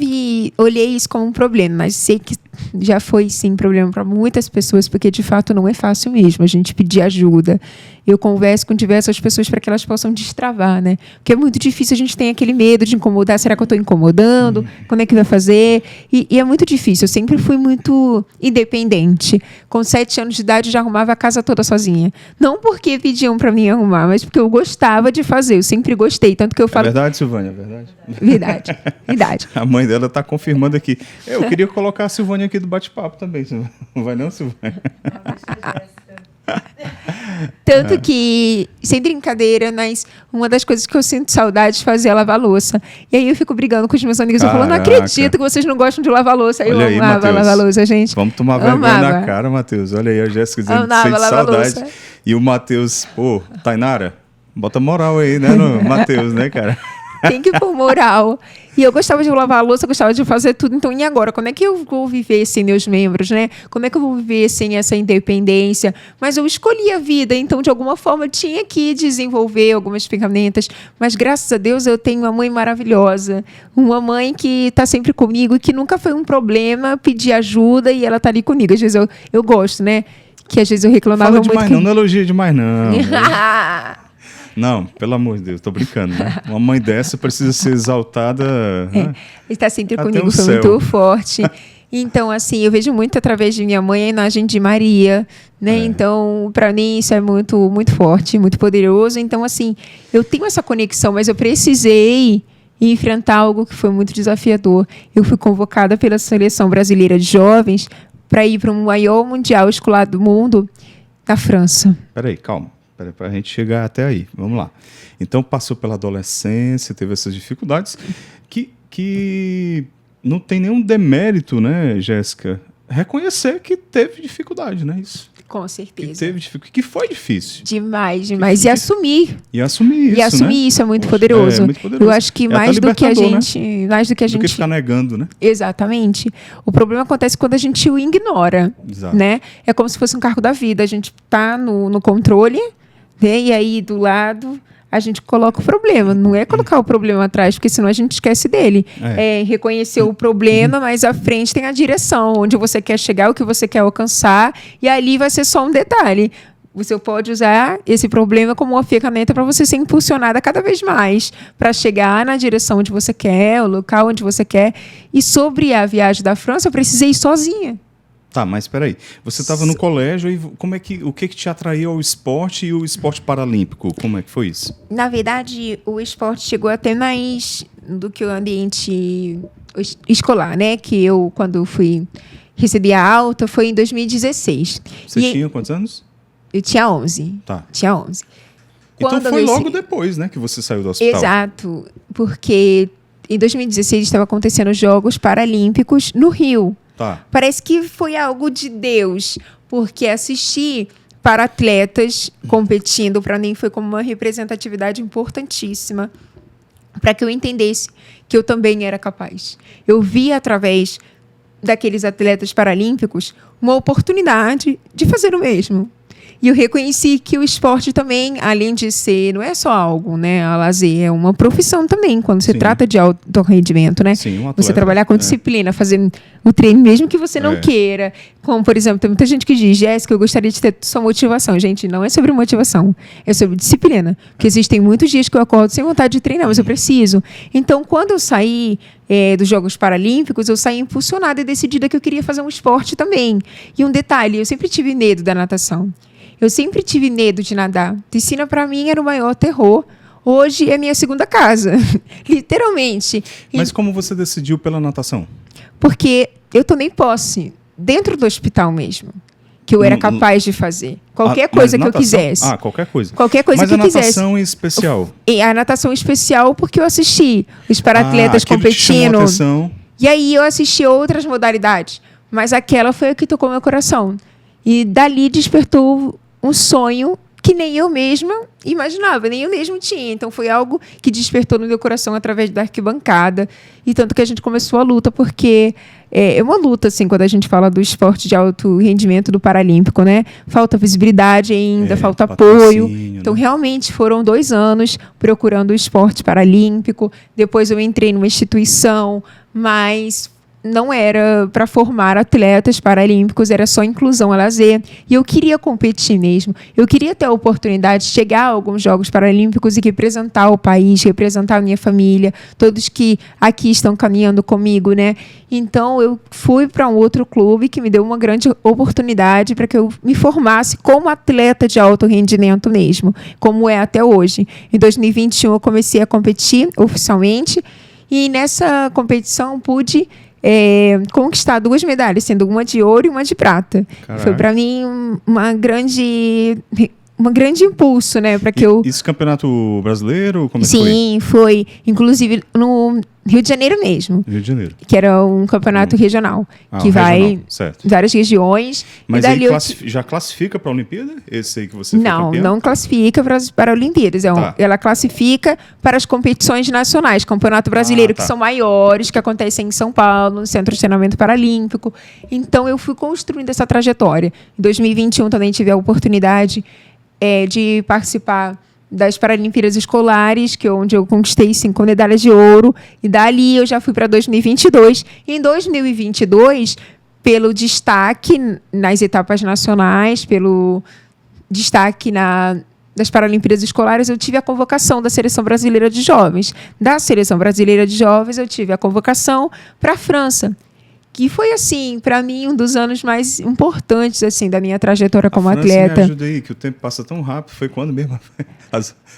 olhei isso como um problema, mas sei que já foi sim problema para muitas pessoas, porque de fato não é fácil mesmo a gente pedir ajuda. Eu converso com diversas pessoas para que elas possam destravar, né? Porque é muito difícil, a gente tem aquele medo de incomodar. Será que eu estou incomodando? Como é que vai fazer? E é muito difícil. Eu sempre fui muito independente. Com 7 anos de idade, já arrumava a casa toda sozinha. Não porque pediam para mim arrumar, mas porque eu gostava de fazer. Eu sempre gostei. Tanto que eu falo...
É verdade, Silvânia? É verdade?
Verdade. Verdade.
A mãe dela está confirmando aqui. Eu queria colocar a Silvânia aqui do bate-papo também. Não vai não, Silvânia?
Tanto que, sem brincadeira, mas uma das coisas que eu sinto saudade de fazer é lavar louça. E aí eu fico brigando com os meus amigos.
Caraca.
Eu falo, não acredito que vocês não gostam de lavar louça. Aí
Olha
eu amava lavar louça, gente.
Vamos tomar vergonha na cara, Matheus. Olha aí, a Jéssica dizendo que sente saudade. Louça. E o Matheus, Tainara, bota moral aí, né, no Matheus, né, cara?
Tem que pôr moral. E eu gostava de lavar a louça, eu gostava de fazer tudo. Então, e agora? Como é que eu vou viver sem meus membros, né? Como é que eu vou viver sem essa independência? Mas eu escolhi a vida, então, de alguma forma, eu tinha que desenvolver algumas ferramentas. Mas, graças a Deus, eu tenho uma mãe maravilhosa. Uma mãe que está sempre comigo e que nunca foi um problema pedir ajuda e ela está ali comigo. Às vezes eu gosto, né? Que às vezes eu reclamava
muito.
Fala
demais não elogia demais não. Não, pelo amor de Deus, tô brincando, né? Uma mãe dessa precisa ser exaltada. Né?
Está sempre
Até
comigo, foi
céu.
muito forte. Então, assim, eu vejo muito através de minha mãe a imagem de Maria, né? Então, para mim, isso é muito, muito forte, muito poderoso. Então, assim, eu tenho essa conexão, mas eu precisei enfrentar algo que foi muito desafiador. Eu fui convocada pela Seleção Brasileira de Jovens para ir para o maior mundial escolar do mundo, na França.
Peraí, calma. para a gente chegar até aí. Vamos lá. Então, passou pela adolescência, teve essas dificuldades que não tem nenhum demérito, né, Jéssica? Reconhecer que teve dificuldade, né? Isso.
Com certeza.
Que teve dificuldade, que foi difícil.
Demais. E assumir.
E assumir isso,
E assumir
né?
isso é muito poderoso.
É muito poderoso.
Eu acho que mais do que a gente... Mais do que a gente...
Do que ficar negando, né?
Exatamente. O problema acontece quando a gente o ignora.
Exato.
Né? É como se fosse um carro da vida. A gente tá no controle, né? E aí do lado a gente coloca o problema. Não é colocar o problema atrás, porque senão a gente esquece dele. É reconhecer o problema, mas à frente tem a direção, onde você quer chegar, o que você quer alcançar, e ali vai ser só um detalhe. Você pode usar esse problema como uma ferramenta para você ser impulsionada cada vez mais, para chegar na direção onde você quer, o local onde você quer. E sobre a viagem da França, eu precisei ir sozinha.
Tá, mas espera aí. Você estava no colégio e o que te atraiu ao esporte e o esporte paralímpico? Como é que foi isso?
Na verdade, o esporte chegou até mais do que o ambiente escolar, né? Que eu, quando fui receber a alta, foi em 2016.
Você tinha quantos anos?
Eu tinha 11.
Tá.
Tinha 11.
Então foi logo depois, né, que você saiu do hospital.
Exato, porque em 2016 estava acontecendo os Jogos Paralímpicos no Rio.
Tá.
Parece que foi algo de Deus, porque assistir para atletas competindo, para mim, foi como uma representatividade importantíssima, para que eu entendesse que eu também era capaz. Eu vi, através daqueles atletas paralímpicos, uma oportunidade de fazer o mesmo. E eu reconheci que o esporte também, além de ser, não é só algo, né, a lazer, é uma profissão também, quando se trata de alto rendimento, né?
Sim, um atleta,
você trabalhar com disciplina, fazer o treino, mesmo que você não queira. Como, por exemplo, tem muita gente que diz, Jéssica, eu gostaria de ter sua motivação. Gente, não é sobre motivação, é sobre disciplina. Porque existem muitos dias que eu acordo sem vontade de treinar, mas eu preciso. Então, quando eu saí dos Jogos Paralímpicos, eu saí impulsionada e decidida que eu queria fazer um esporte também. E um detalhe, eu sempre tive medo da natação. Eu sempre tive medo de nadar. Piscina, para mim, era o maior terror. Hoje é minha segunda casa, literalmente.
Mas como você decidiu pela natação?
Porque eu tomei posse dentro do hospital mesmo, que eu era capaz de fazer. Qualquer coisa que eu quisesse.
Qualquer coisa.
Qualquer coisa que eu quisesse.
Mas a natação em especial?
E a natação especial porque eu assisti os paratletas competindo. E aí eu assisti outras modalidades. Mas aquela foi a que tocou meu coração. E dali despertou um sonho que nem eu mesma imaginava, nem eu mesmo tinha. Então, foi algo que despertou no meu coração através da arquibancada. E tanto que a gente começou a luta, porque é uma luta, assim, quando a gente fala do esporte de alto rendimento do Paralímpico, né? Falta visibilidade ainda, falta apoio. Então, realmente, foram 2 anos procurando o esporte paralímpico. Depois eu entrei numa instituição, mas não era para formar atletas paralímpicos, era só inclusão a lazer. E eu queria competir mesmo. Eu queria ter a oportunidade de chegar a alguns Jogos Paralímpicos e representar o país, representar a minha família, todos que aqui estão caminhando comigo, né? Então, eu fui para um outro clube que me deu uma grande oportunidade para que eu me formasse como atleta de alto rendimento mesmo, como é até hoje. Em 2021, eu comecei a competir oficialmente e nessa competição pude conquistar 2 medalhas, sendo uma de ouro e uma de prata. Caraca. Foi para mim um grande impulso, né, para que eu...
Isso campeonato brasileiro? Como
Sim, foi. Inclusive no Rio de Janeiro mesmo.
Rio de Janeiro.
Que era um campeonato regional. Que vai em várias regiões.
Mas aí já classifica para a Olimpíada? Esse aí que você foi campeão?
Não classifica para a Olimpíadas. Ela classifica para as competições nacionais. Campeonato Brasileiro, que são maiores, que acontecem em São Paulo, no Centro de Treinamento Paralímpico. Então, eu fui construindo essa trajetória. Em 2021, também tive a oportunidade de participar das Paralimpíadas Escolares, onde eu conquistei 5 medalhas de ouro, e dali eu já fui para 2022. E em 2022, pelo destaque nas etapas nacionais, pelo destaque das Paralimpíadas Escolares, eu tive a convocação da Seleção Brasileira de Jovens. Da Seleção Brasileira de Jovens, eu tive a convocação para a França. que foi, assim, para mim, um dos anos mais importantes, assim, da minha trajetória como
França,
atleta.
me ajuda aí, que o tempo passa tão rápido. Foi quando mesmo?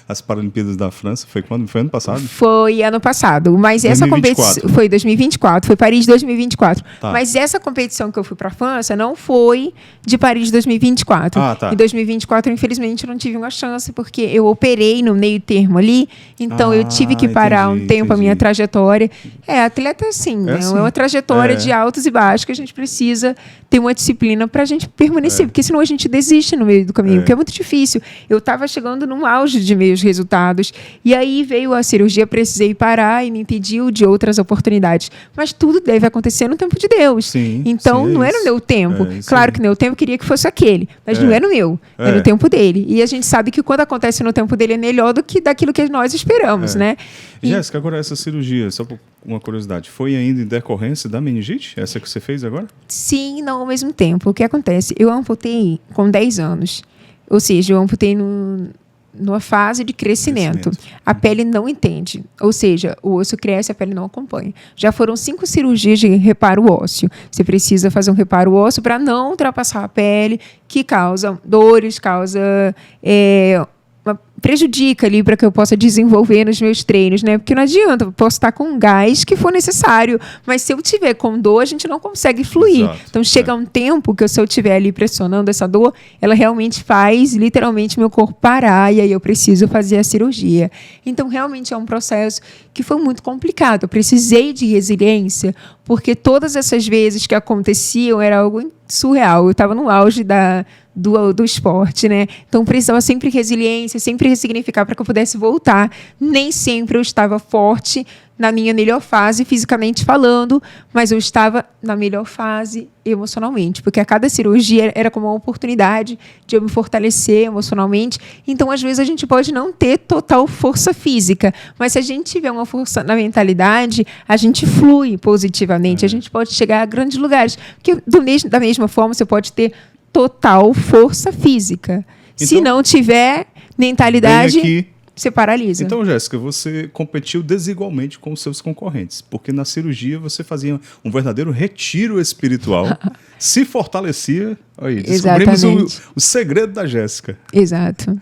As Paralimpíadas da França, foi quando? Foi ano passado?
Foi ano passado, mas essa
2024.
competição foi 2024, foi Paris 2024.
Tá.
Mas essa competição que eu fui para a França não foi de Paris 2024.
Tá.
Em 2024, infelizmente, eu não tive uma chance porque eu operei no meio termo ali, então eu tive que parar um tempo a minha trajetória. Atleta assim, né?
Assim.
É uma trajetória de altos e baixos que a gente precisa ter uma disciplina para a gente permanecer, porque senão a gente desiste no meio do caminho, porque é muito difícil. Eu estava chegando num auge de meus resultados e aí veio a cirurgia, precisei parar e me impediu de outras oportunidades. Mas tudo deve acontecer no tempo de Deus. Então não era o meu tempo. Claro que no meu tempo eu queria que fosse aquele, mas não é no meu, é no tempo dele. E a gente sabe que quando acontece no tempo dele é melhor do que daquilo que nós esperamos, né?
Jéssica, agora essa cirurgia, só por uma curiosidade, foi ainda em decorrência da meningite? Essa que você fez agora?
Sim, não ao mesmo tempo. O que acontece? Eu amputei com 10 anos. Ou seja, eu amputei numa fase de crescimento. A pele não entende. Ou seja, o osso cresce, a pele não acompanha. Já foram 5 cirurgias de reparo ósseo. Você precisa fazer um reparo ósseo para não ultrapassar a pele, que causa dores, prejudica ali para que eu possa desenvolver nos meus treinos, né? Porque não adianta, eu posso estar com gás que for necessário, mas se eu tiver com dor, a gente não consegue fluir.
Exato.
Então chega um tempo que se eu estiver ali pressionando essa dor, ela realmente faz literalmente meu corpo parar e aí eu preciso fazer a cirurgia. Então realmente é um processo que foi muito complicado. Eu precisei de resiliência, porque todas essas vezes que aconteciam era algo surreal. Eu estava no auge do esporte, né? Então precisava sempre resiliência, sempre ressignificar para que eu pudesse voltar. Nem sempre eu estava forte na minha melhor fase, fisicamente falando, mas eu estava na melhor fase emocionalmente, porque a cada cirurgia era como uma oportunidade de eu me fortalecer emocionalmente. Então, às vezes, a gente pode não ter total força física, mas se a gente tiver uma força na mentalidade, a gente flui positivamente, a gente pode chegar a grandes lugares. Porque, da mesma forma, você pode ter total força física. Então, se não tiver mentalidade, você paralisa.
Então, Jéssica, você competiu desigualmente com os seus concorrentes, porque na cirurgia você fazia um verdadeiro retiro espiritual, se fortalecia. Aí, descobrimos o segredo da Jéssica.
Exato.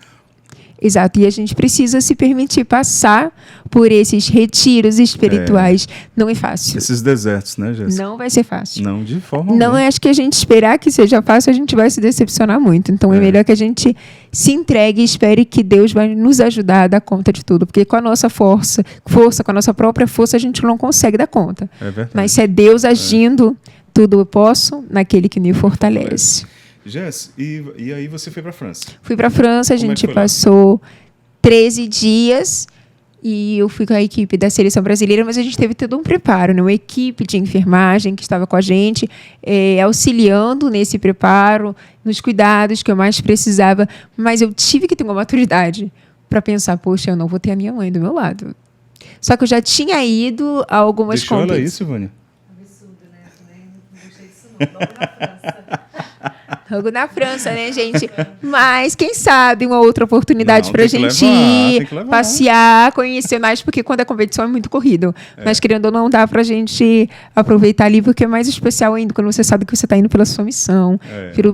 E a gente precisa se permitir passar por esses retiros espirituais. Não é fácil.
Esses desertos, né, Jéssica?
Não vai ser fácil.
Não, de forma alguma.
Não, acho que a gente esperar que seja fácil, a gente vai se decepcionar muito. Então, é melhor que a gente se entregue e espere que Deus vai nos ajudar a dar conta de tudo. Porque com a nossa força, com a nossa própria força, a gente não consegue dar conta.
É verdade.
Mas se é Deus agindo, tudo eu posso naquele que me fortalece.
Jess, e aí você foi para a França?
Fui para a França, a gente passou 13 dias e eu fui com a equipe da seleção brasileira, mas a gente teve todo um preparo, né? Uma equipe de enfermagem que estava com a gente, auxiliando nesse preparo, nos cuidados que eu mais precisava, mas eu tive que ter uma maturidade para pensar, poxa, eu não vou ter a minha mãe do meu lado. Só que eu já tinha ido a algumas competições.
Deixou ela aí, Silvânia?
Absurdo, né? Não gostei disso não. Logo na França.
Logo na França, né, gente? Mas, quem sabe, uma outra oportunidade para a gente ir, passear, conhecer mais, porque quando a competição é muito corrido. Mas, querendo ou não, dá para a gente aproveitar ali, porque é mais especial ainda quando você sabe que você está indo pela sua missão,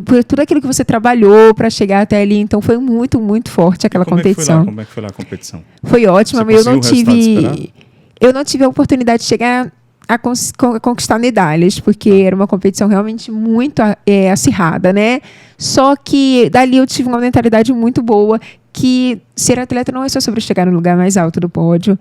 por tudo aquilo que você trabalhou para chegar até ali. Então, foi muito, muito forte aquela competição.
Como é que foi lá a competição?
Foi ótima, mas eu não tive a oportunidade de chegar a conquistar medalhas, porque era uma competição realmente muito acirrada, né? Só que dali eu tive uma mentalidade muito boa, que ser atleta não é só sobre chegar no lugar mais alto do pódio.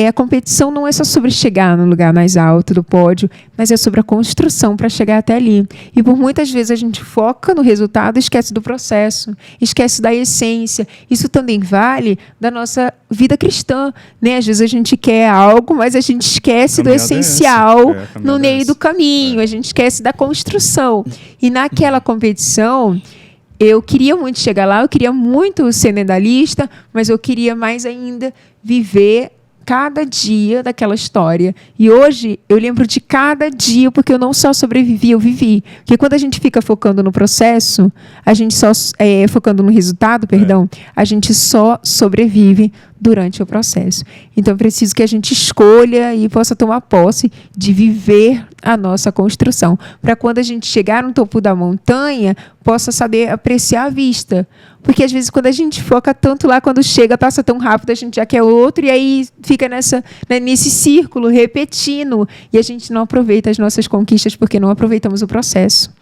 A competição não é só sobre chegar no lugar mais alto do pódio, mas é sobre a construção para chegar até ali. E por muitas vezes a gente foca no resultado e esquece do processo, esquece da essência. Isso também vale da nossa vida cristã, né? Às vezes a gente quer algo, mas a gente esquece do essencial no meio do caminho, a gente esquece da construção. E naquela competição, eu queria muito chegar lá, eu queria muito ser medalhista, mas eu queria mais ainda viver cada dia daquela história. E hoje eu lembro de cada dia, porque eu não só sobrevivi, eu vivi. Porque quando a gente fica focando no processo, a gente só focando no resultado, a gente só sobrevive durante o processo. Então, é preciso que a gente escolha e possa tomar posse de viver a nossa construção, para quando a gente chegar no topo da montanha, possa saber apreciar a vista. Porque, às vezes, quando a gente foca tanto lá, quando chega, passa tão rápido, a gente já quer outro, e aí fica nesse círculo, repetindo, e a gente não aproveita as nossas conquistas, porque não aproveitamos o processo.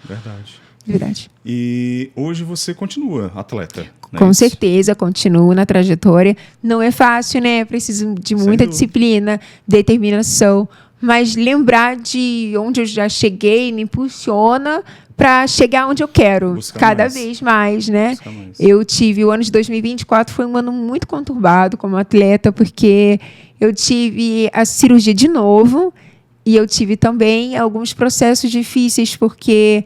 Verdade.
E hoje você continua atleta, né?
Com certeza, continuo na trajetória. Não é fácil, né? Preciso de muita disciplina, determinação, mas lembrar de onde eu já cheguei me impulsiona para chegar onde eu quero, cada vez mais, né? Eu tive o ano de 2024 foi um ano muito conturbado como atleta, porque eu tive a cirurgia de novo e eu tive também alguns processos difíceis, porque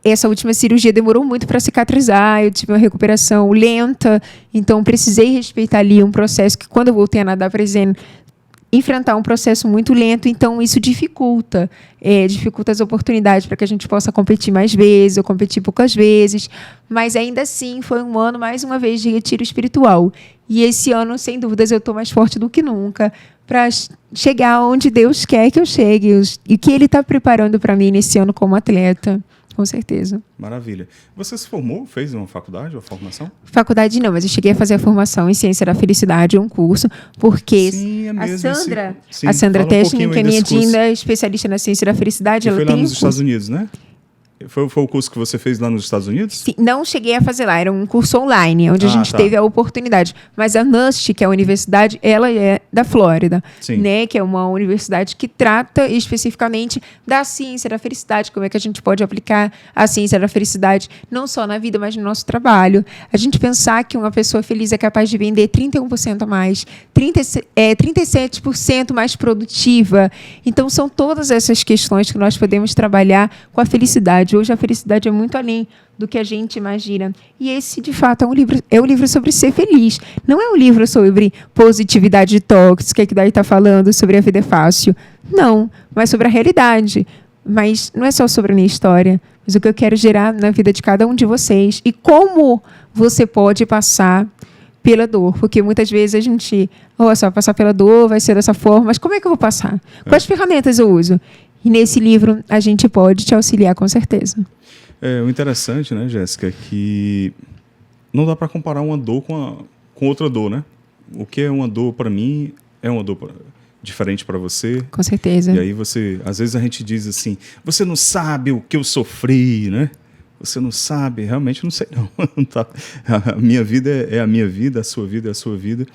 essa última cirurgia demorou muito para cicatrizar, eu tive uma recuperação lenta, então precisei respeitar ali um processo que, quando eu voltei a nadar para enfrentar um processo muito lento, então isso dificulta as oportunidades para que a gente possa competir mais vezes, ou competir poucas vezes, mas ainda assim foi um ano, mais uma vez, de retiro espiritual. E esse ano, sem dúvidas, eu estou mais forte do que nunca para chegar onde Deus quer que eu chegue, e o que Ele está preparando para mim nesse ano como atleta. Com certeza.
Maravilha. Você se formou, fez uma faculdade ou formação?
Faculdade não, mas eu cheguei a fazer a formação em Ciência da Felicidade, um curso, porque a Sandra Teschner, que é minha Dinda, especialista na Ciência da Felicidade, ela
foi
tem
lá nos Estados Unidos, né? Foi o curso que você fez lá nos Estados Unidos?
Sim, não cheguei a fazer lá, era um curso online, onde a gente teve a oportunidade. Mas a NUST, que é a universidade, ela é da Flórida, né? Que é uma universidade que trata especificamente da ciência da felicidade, como é que a gente pode aplicar a ciência da felicidade, não só na vida, mas no nosso trabalho. A gente pensar que uma pessoa feliz é capaz de vender 31% a mais, 37% mais produtiva. Então, são todas essas questões que nós podemos trabalhar com a felicidade. Hoje a felicidade é muito além do que a gente imagina. E esse, de fato, é um livro sobre ser feliz. Não é um livro sobre positividade tóxica, que daí está falando sobre a vida é fácil. Não, mas sobre a realidade. Mas não é só sobre a minha história, mas o que eu quero gerar na vida de cada um de vocês. E como você pode passar pela dor. Porque muitas vezes a gente, só vai passar pela dor, vai ser dessa forma, mas como é que eu vou passar? Quais ferramentas eu uso? E nesse livro a gente pode te auxiliar, com certeza.
O interessante, né, Jéssica, é que não dá para comparar uma dor com outra dor, né? O que é uma dor para mim é uma dor diferente para você.
Com certeza.
E aí às vezes a gente diz assim, você não sabe o que eu sofri, né? Você não sabe, realmente não sei não. A minha vida é a minha vida, a sua vida é a sua vida.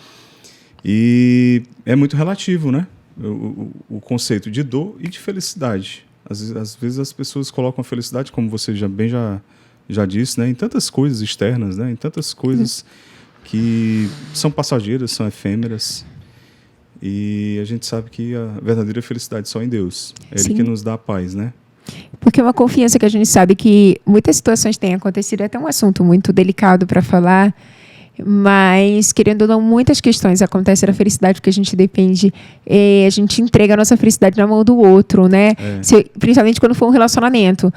E é muito relativo, né? O conceito de dor e de felicidade. Às vezes as pessoas colocam a felicidade, como você já disse, né, em tantas coisas externas, né, em tantas coisas que são passageiras, são efêmeras. E a gente sabe que a verdadeira felicidade só em Deus. É Ele que nos dá a paz, né?
Porque é uma confiança que a gente sabe que muitas situações têm acontecido. É até um assunto muito delicado para falar, mas, querendo ou não, muitas questões acontecem na felicidade, porque a gente depende, a gente entrega a nossa felicidade na mão do outro, né? Principalmente quando for um relacionamento.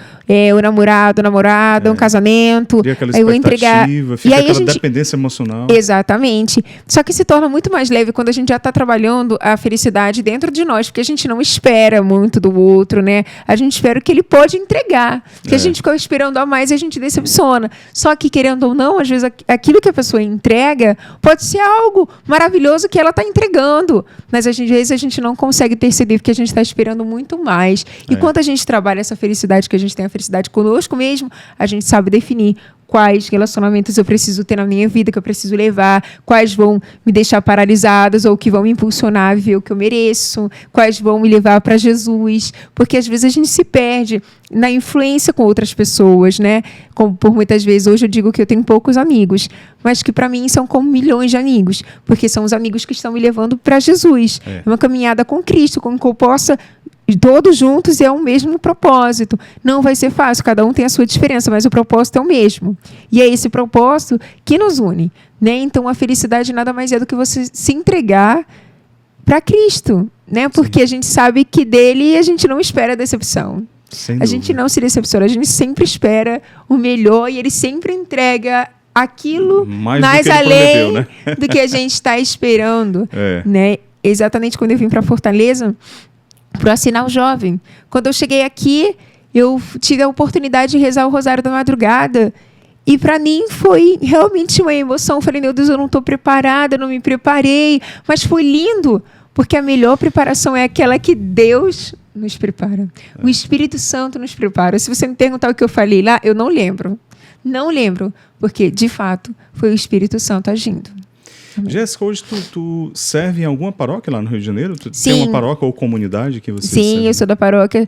O namorado, namorada, um casamento.
Cria aquela
aí eu vou entregar.
Fica aquela dependência emocional.
Exatamente. Só que se torna muito mais leve quando a gente já está trabalhando a felicidade dentro de nós, porque a gente não espera muito do outro, né? A gente espera o que ele pode entregar. Porque a gente fica esperando a mais e a gente decepciona. Só que, querendo ou não, às vezes aquilo que a pessoa entrega pode ser algo maravilhoso que ela está entregando, mas às vezes a gente não consegue perceber porque a gente está esperando muito mais. E quando a gente trabalha essa felicidade, que a gente tem a felicidade conosco mesmo, a gente sabe definir quais relacionamentos eu preciso ter na minha vida, que eu preciso levar, quais vão me deixar paralisadas ou que vão me impulsionar a viver o que eu mereço, quais vão me levar para Jesus, porque às vezes a gente se perde na influência com outras pessoas, né? Como por muitas vezes, hoje eu digo que eu tenho poucos amigos, mas que para mim são como milhões de amigos, porque são os amigos que estão me levando para Jesus. É uma caminhada com Cristo, com que eu possa todos juntos é o mesmo propósito. Não vai ser fácil, cada um tem a sua diferença, mas o propósito é o mesmo. E é esse propósito que nos une, né? Então, a felicidade nada mais é do que você se entregar para Cristo, né? Porque a gente sabe que dele a gente não espera decepção. A gente não se decepciona, a gente sempre espera o melhor e ele sempre entrega aquilo
Mais do
mais
que ele
além
prometeu, né?
do que a gente está esperando.
É.
Né? Exatamente quando eu vim para Fortaleza, para o Sinal Jovem. Quando eu cheguei aqui, eu tive a oportunidade de rezar o Rosário da Madrugada. E para mim foi realmente uma emoção. Eu falei, meu Deus, eu não estou preparada, eu não me preparei. Mas foi lindo, porque a melhor preparação é aquela que Deus nos prepara. O Espírito Santo nos prepara. Se você me perguntar o que eu falei lá, eu não lembro. Não lembro, porque, de fato, foi o Espírito Santo agindo.
Jéssica, hoje tu serve em alguma paróquia lá no Rio de Janeiro? Tu
Sim.
tem uma paróquia ou comunidade que você
Sim,
serve?
eu sou da paróquia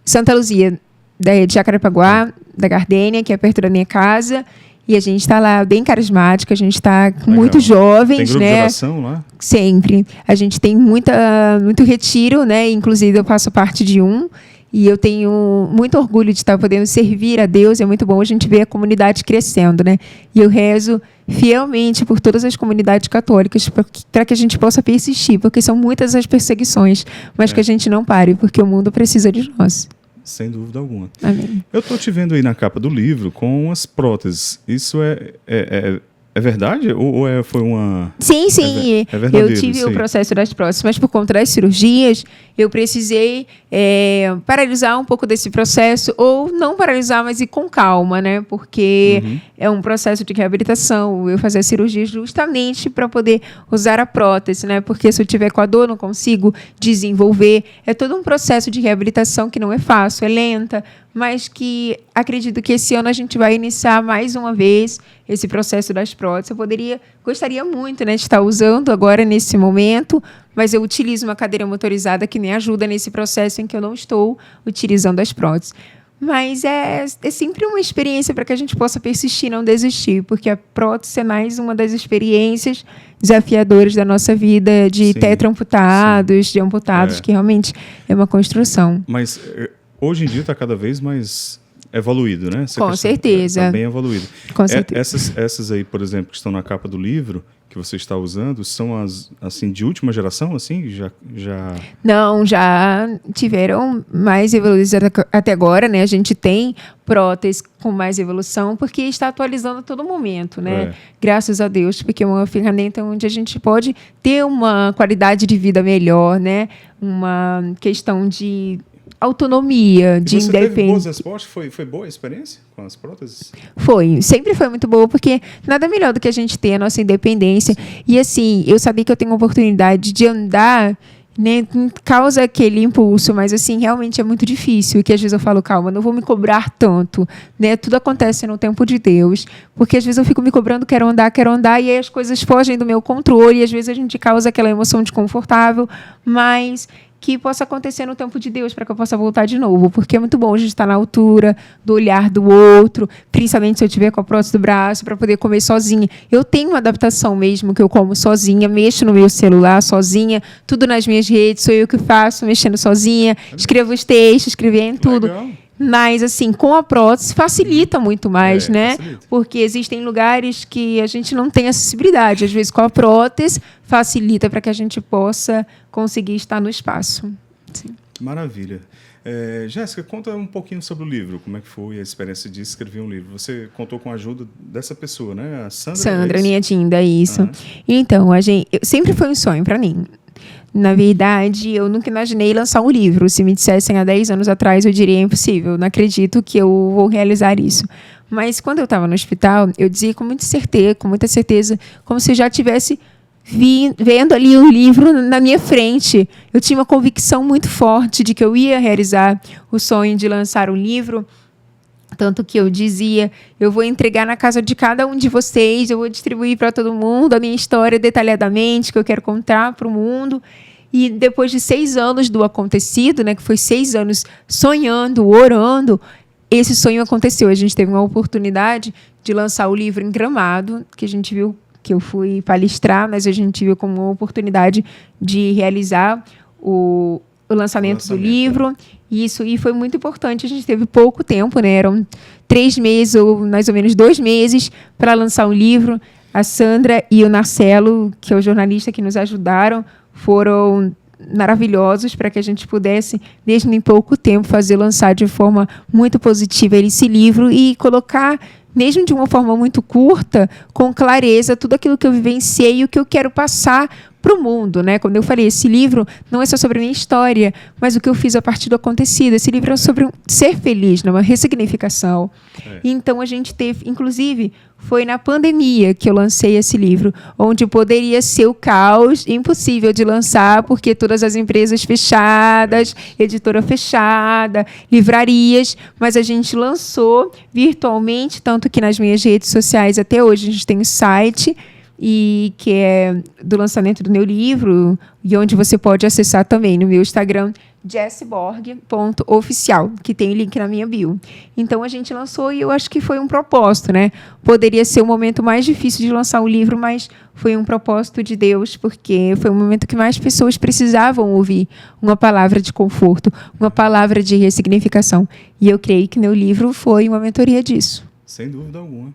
Santa Luzia, de Jacarepaguá, da Gardênia, que é perto da minha casa. E a gente está lá bem carismática, a gente está com
Legal.
muitos jovens,
Tem grupo
né?
de oração lá?
Sempre. A gente tem muito retiro, né? Inclusive, eu faço parte de um. E eu tenho muito orgulho de estar podendo servir a Deus. É muito bom a gente ver a comunidade crescendo, né? E eu rezo fielmente por todas as comunidades católicas para que a gente possa persistir, porque são muitas as perseguições, mas que a gente não pare, porque o mundo precisa de nós.
Sem dúvida alguma.
Amém.
Eu estou te vendo aí na capa do livro com umas próteses. Isso é verdade? Ou foi uma...
Sim, sim.
É verdadeiro,
Eu tive
isso
o
aí.
processo das próteses, mas por conta das cirurgias, eu precisei paralisar um pouco desse processo, ou não paralisar, mas ir com calma, né? Porque é um processo de reabilitação. Eu fazer a cirurgia justamente para poder usar a prótese, né? Porque se eu tiver com a dor, não consigo desenvolver. É todo um processo de reabilitação que não é fácil, é lenta, mas que acredito que esse ano a gente vai iniciar mais uma vez esse processo das próteses. Eu gostaria muito, né, de estar usando agora nesse momento, mas eu utilizo uma cadeira motorizada que me ajuda nesse processo em que eu não estou utilizando as próteses. Mas é sempre uma experiência para que a gente possa persistir e não desistir, porque a prótese é mais uma das experiências desafiadoras da nossa vida, de
Sim,
tetra-amputados, de amputados, que realmente é uma construção.
Mas hoje em dia está cada vez mais evoluído, né? Essa
Com
questão
certeza.
Está bem evoluído.
Com certeza.
Essas aí, por exemplo, que estão na capa do livro, que você está usando, são as assim de última geração, assim? Já...
Não, já tiveram mais evoluídos até agora, né? A gente tem próteses com mais evolução, porque está atualizando a todo momento, né? Graças a Deus, porque é uma ferramenta onde a gente pode ter uma qualidade de vida melhor, né? Uma questão de autonomia, de
você teve boas
independência.
respostas? Foi boa a experiência com as próteses?
Sempre foi muito boa, porque nada melhor do que a gente ter a nossa independência. E assim, eu sabia que eu tenho a oportunidade de andar, né, causa aquele impulso, mas assim, realmente é muito difícil, e que às vezes eu falo, calma, não vou me cobrar tanto, né? Tudo acontece no tempo de Deus, porque às vezes eu fico me cobrando, quero andar, e aí as coisas fogem do meu controle, e às vezes a gente causa aquela emoção desconfortável, mas que possa acontecer no tempo de Deus, para que eu possa voltar de novo, porque é muito bom a gente estar na altura do olhar do outro, principalmente se eu tiver com a prótese do braço, para poder comer sozinha. Eu tenho uma adaptação mesmo, que eu como sozinha, mexo no meu celular sozinha, tudo nas minhas redes, sou eu que faço, mexendo sozinha, escrevo os textos, escrevendo tudo.
Legal.
Mas, assim, com a prótese facilita muito mais, né?
Facilita.
Porque existem lugares que a gente não tem acessibilidade. Às vezes, com a prótese, facilita para que a gente possa conseguir estar no espaço. Sim.
Maravilha. Jéssica, conta um pouquinho sobre o livro. Como é que foi a experiência de escrever um livro? Você contou com a ajuda dessa pessoa, né? A Sandra.
Sandra,
é isso?
minha Tinda, isso. Então, sempre foi um sonho para mim. Na verdade, eu nunca imaginei lançar um livro. Se me dissessem há 10 anos atrás, eu diria impossível. Não acredito que eu vou realizar isso. Mas quando eu estava no hospital, eu dizia com muita certeza, como se eu já tivesse vendo ali o livro na minha frente. Eu tinha uma convicção muito forte de que eu ia realizar o sonho de lançar um livro. Tanto que eu dizia, eu vou entregar na casa de cada um de vocês, eu vou distribuir para todo mundo a minha história detalhadamente, que eu quero contar para o mundo. E depois de 6 anos do acontecido, né, que foi 6 anos sonhando, orando, esse sonho aconteceu. A gente teve uma oportunidade de lançar o livro em Gramado, que a gente viu que eu fui palestrar, mas a gente viu como uma oportunidade de realizar o lançamento do livro. E foi muito importante. A gente teve pouco tempo, né? Eram 3 meses, ou mais ou menos 2 meses, para lançar um livro. A Sandra e o Marcelo, que é o jornalista que nos ajudaram, foram maravilhosos para que a gente pudesse, mesmo em pouco tempo, lançar de forma muito positiva esse livro e colocar mesmo de uma forma muito curta, com clareza, tudo aquilo que eu vivenciei e o que eu quero passar para o mundo, né? Quando eu falei, esse livro não é só sobre a minha história, mas o que eu fiz a partir do acontecido. Esse livro é sobre ser feliz, né? Uma ressignificação. Então, a gente teve, inclusive, foi na pandemia que eu lancei esse livro, onde poderia ser o caos, impossível de lançar, porque todas as empresas fechadas, editora fechada, livrarias, mas a gente lançou virtualmente, tanto que nas minhas redes sociais até hoje a gente tem um site, e que é do lançamento do meu livro, e onde você pode acessar também no meu Instagram, jessiborg.oficial, que tem link na minha bio. Então, a gente lançou e eu acho que foi um propósito, né? Poderia ser o momento mais difícil de lançar um livro, mas foi um propósito de Deus, porque foi um momento que mais pessoas precisavam ouvir uma palavra de conforto, uma palavra de ressignificação. E eu creio que meu livro foi uma mentoria disso.
Sem dúvida alguma.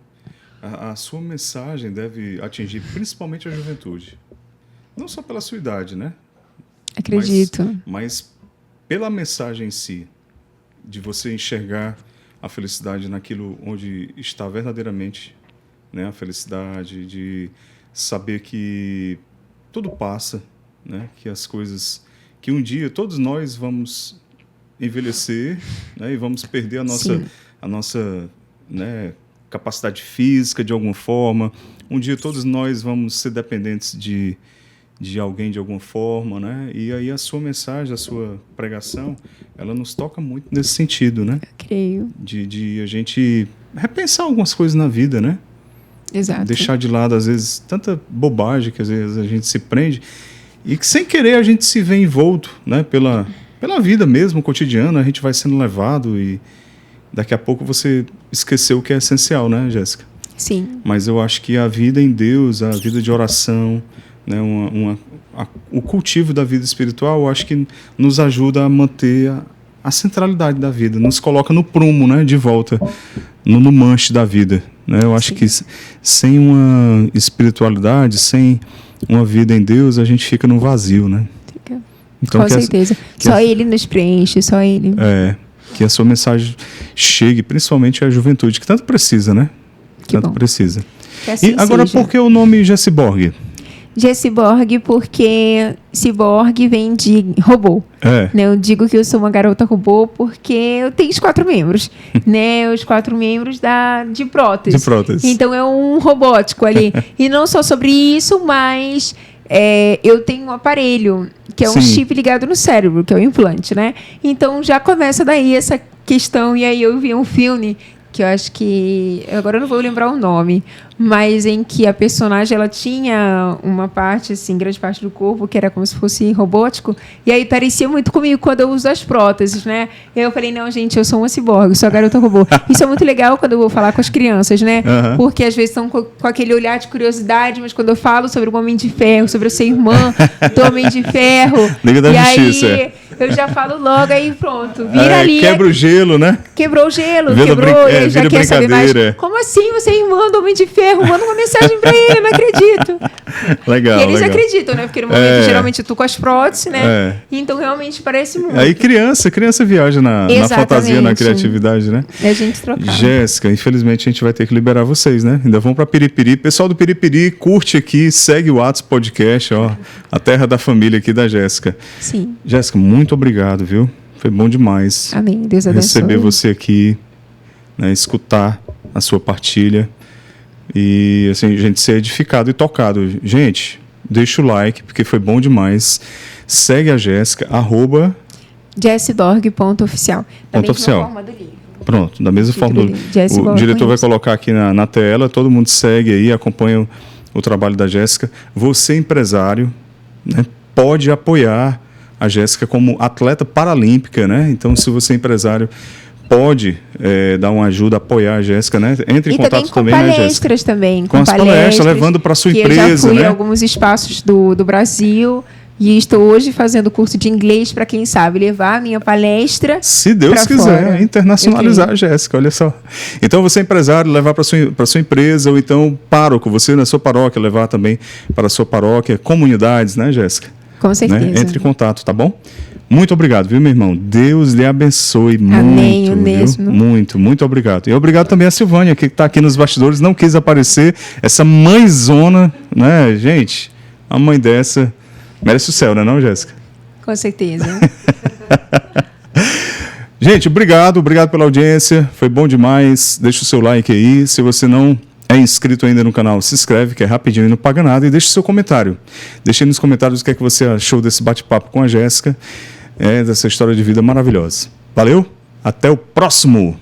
A sua mensagem deve atingir principalmente a juventude. Não só pela sua idade, né?
Acredito.
Mas pela mensagem em si, de você enxergar a felicidade naquilo onde está verdadeiramente, né? A felicidade de saber que tudo passa, né? Que as coisas... Que um dia todos nós vamos envelhecer, né? E vamos perder a nossa né? Capacidade física de alguma forma. Um dia todos nós vamos ser dependentes de alguém de alguma forma, né? E aí a sua mensagem, a sua pregação, ela nos toca muito nesse sentido, né?
Eu creio.
De a gente repensar algumas coisas na vida, né?
Exato.
Deixar de lado, às vezes, tanta bobagem que às vezes a gente se prende e que sem querer a gente se vê envolto, né? Pela vida mesmo, cotidiana, a gente vai sendo levado e daqui a pouco você esqueceu o que é essencial, né, Jéssica?
Sim.
Mas eu acho que a vida em Deus, a vida de oração, né, o cultivo da vida espiritual, eu acho que nos ajuda a manter a centralidade da vida, nos coloca no prumo, né, de volta, no manche da vida. Né? Eu acho que sem uma espiritualidade, sem uma vida em Deus, a gente fica no vazio, né? Então,
com certeza. Só Ele nos preenche, só Ele.
Que a sua mensagem chegue principalmente à juventude, que tanto precisa, né? Tanto precisa.
Assim
e agora, por que o nome Jessiborg?
Jessiborg, porque ciborgue vem de robô. Né? Eu digo que eu sou uma garota robô porque eu tenho os 4 membros. Né? Os 4 membros de prótese.
De prótese.
Então é um robótico ali. E não só sobre isso, mas eu tenho um aparelho que é um chip ligado no cérebro, que é o implante, né? Então já começa daí essa questão. E aí eu vi um filme que eu acho que... Agora eu não vou lembrar o nome, mas em que a personagem ela tinha uma parte, assim, grande parte do corpo, que era como se fosse robótico, e aí parecia muito comigo quando eu uso as próteses, né? E eu falei, não, gente, eu sou uma ciborgue, sou a garota robô. Isso é muito legal quando eu vou falar com as crianças, né? Porque às vezes estão com aquele olhar de curiosidade, mas quando eu falo sobre o Homem de Ferro, sobre eu ser irmã do Homem de Ferro,
Liga da Justiça.
Aí eu já falo logo, aí pronto, vira ali.
Quebra o gelo, né?
Quebrou o gelo, quebrou, e aí já quer saber mais. Como assim você é irmã do Homem de Ferro? Manda uma mensagem pra ele, eu não acredito.
Legal,
e eles acreditam, né? Porque no momento, geralmente, eu tô com as próteses, né? Então, realmente, parece muito.
Aí criança viaja na fantasia, na criatividade, né?
É a gente trocar.
Jéssica, infelizmente, a gente vai ter que liberar vocês, né? Ainda vão pra Piripiri. Pessoal do Piripiri, curte aqui, segue o Atos Podcast, ó. A terra da família aqui da Jéssica.
Sim.
Jéssica, muito obrigado, viu? Foi bom demais.
Amém. Deus abençoe.
Receber você aqui, né? Escutar a sua partilha. E, assim, gente, ser edificado e tocado. Gente, deixa o like, porque foi bom demais. Segue a Jéssica,
@jessiborg.oficial. Da mesma forma do livro.
Pronto, da mesma forma do livro. O diretor vai colocar aqui na tela, todo mundo segue aí, acompanha o trabalho da Jéssica. Você, empresário, né, pode apoiar a Jéssica como atleta paralímpica, né? Então, se você é empresário, pode dar uma ajuda, apoiar a Jéssica, né? Entre em contato também, né, Jéssica?
Com palestras também.
Com as palestras, levando para a sua empresa,
eu já fui
né?
em alguns espaços do Brasil e estou hoje fazendo curso de inglês para quem sabe levar a minha palestra.
Se Deus quiser,
fora.
Internacionalizar a Jéssica, olha só. Então, você é empresário, levar para sua empresa, ou então pároco, você na sua paróquia, levar também para a sua paróquia, comunidades, né, Jéssica?
Com certeza.
Né? Entre em contato, tá bom? Muito obrigado, viu, meu irmão? Deus lhe abençoe
Amém,
muito.
o mesmo.
Viu? Muito, muito obrigado. E obrigado também a Silvânia, que está aqui nos bastidores, não quis aparecer. Essa mãezona, né, gente? A mãe dessa merece o céu, né, não, Jéssica?
Com certeza.
Gente, obrigado pela audiência, foi bom demais. Deixa o seu like aí. Se você não é inscrito ainda no canal, se inscreve, que é rapidinho e não paga nada. E deixa o seu comentário. Deixa aí nos comentários o que é que você achou desse bate-papo com a Jéssica, dessa história de vida maravilhosa. Valeu, até o próximo!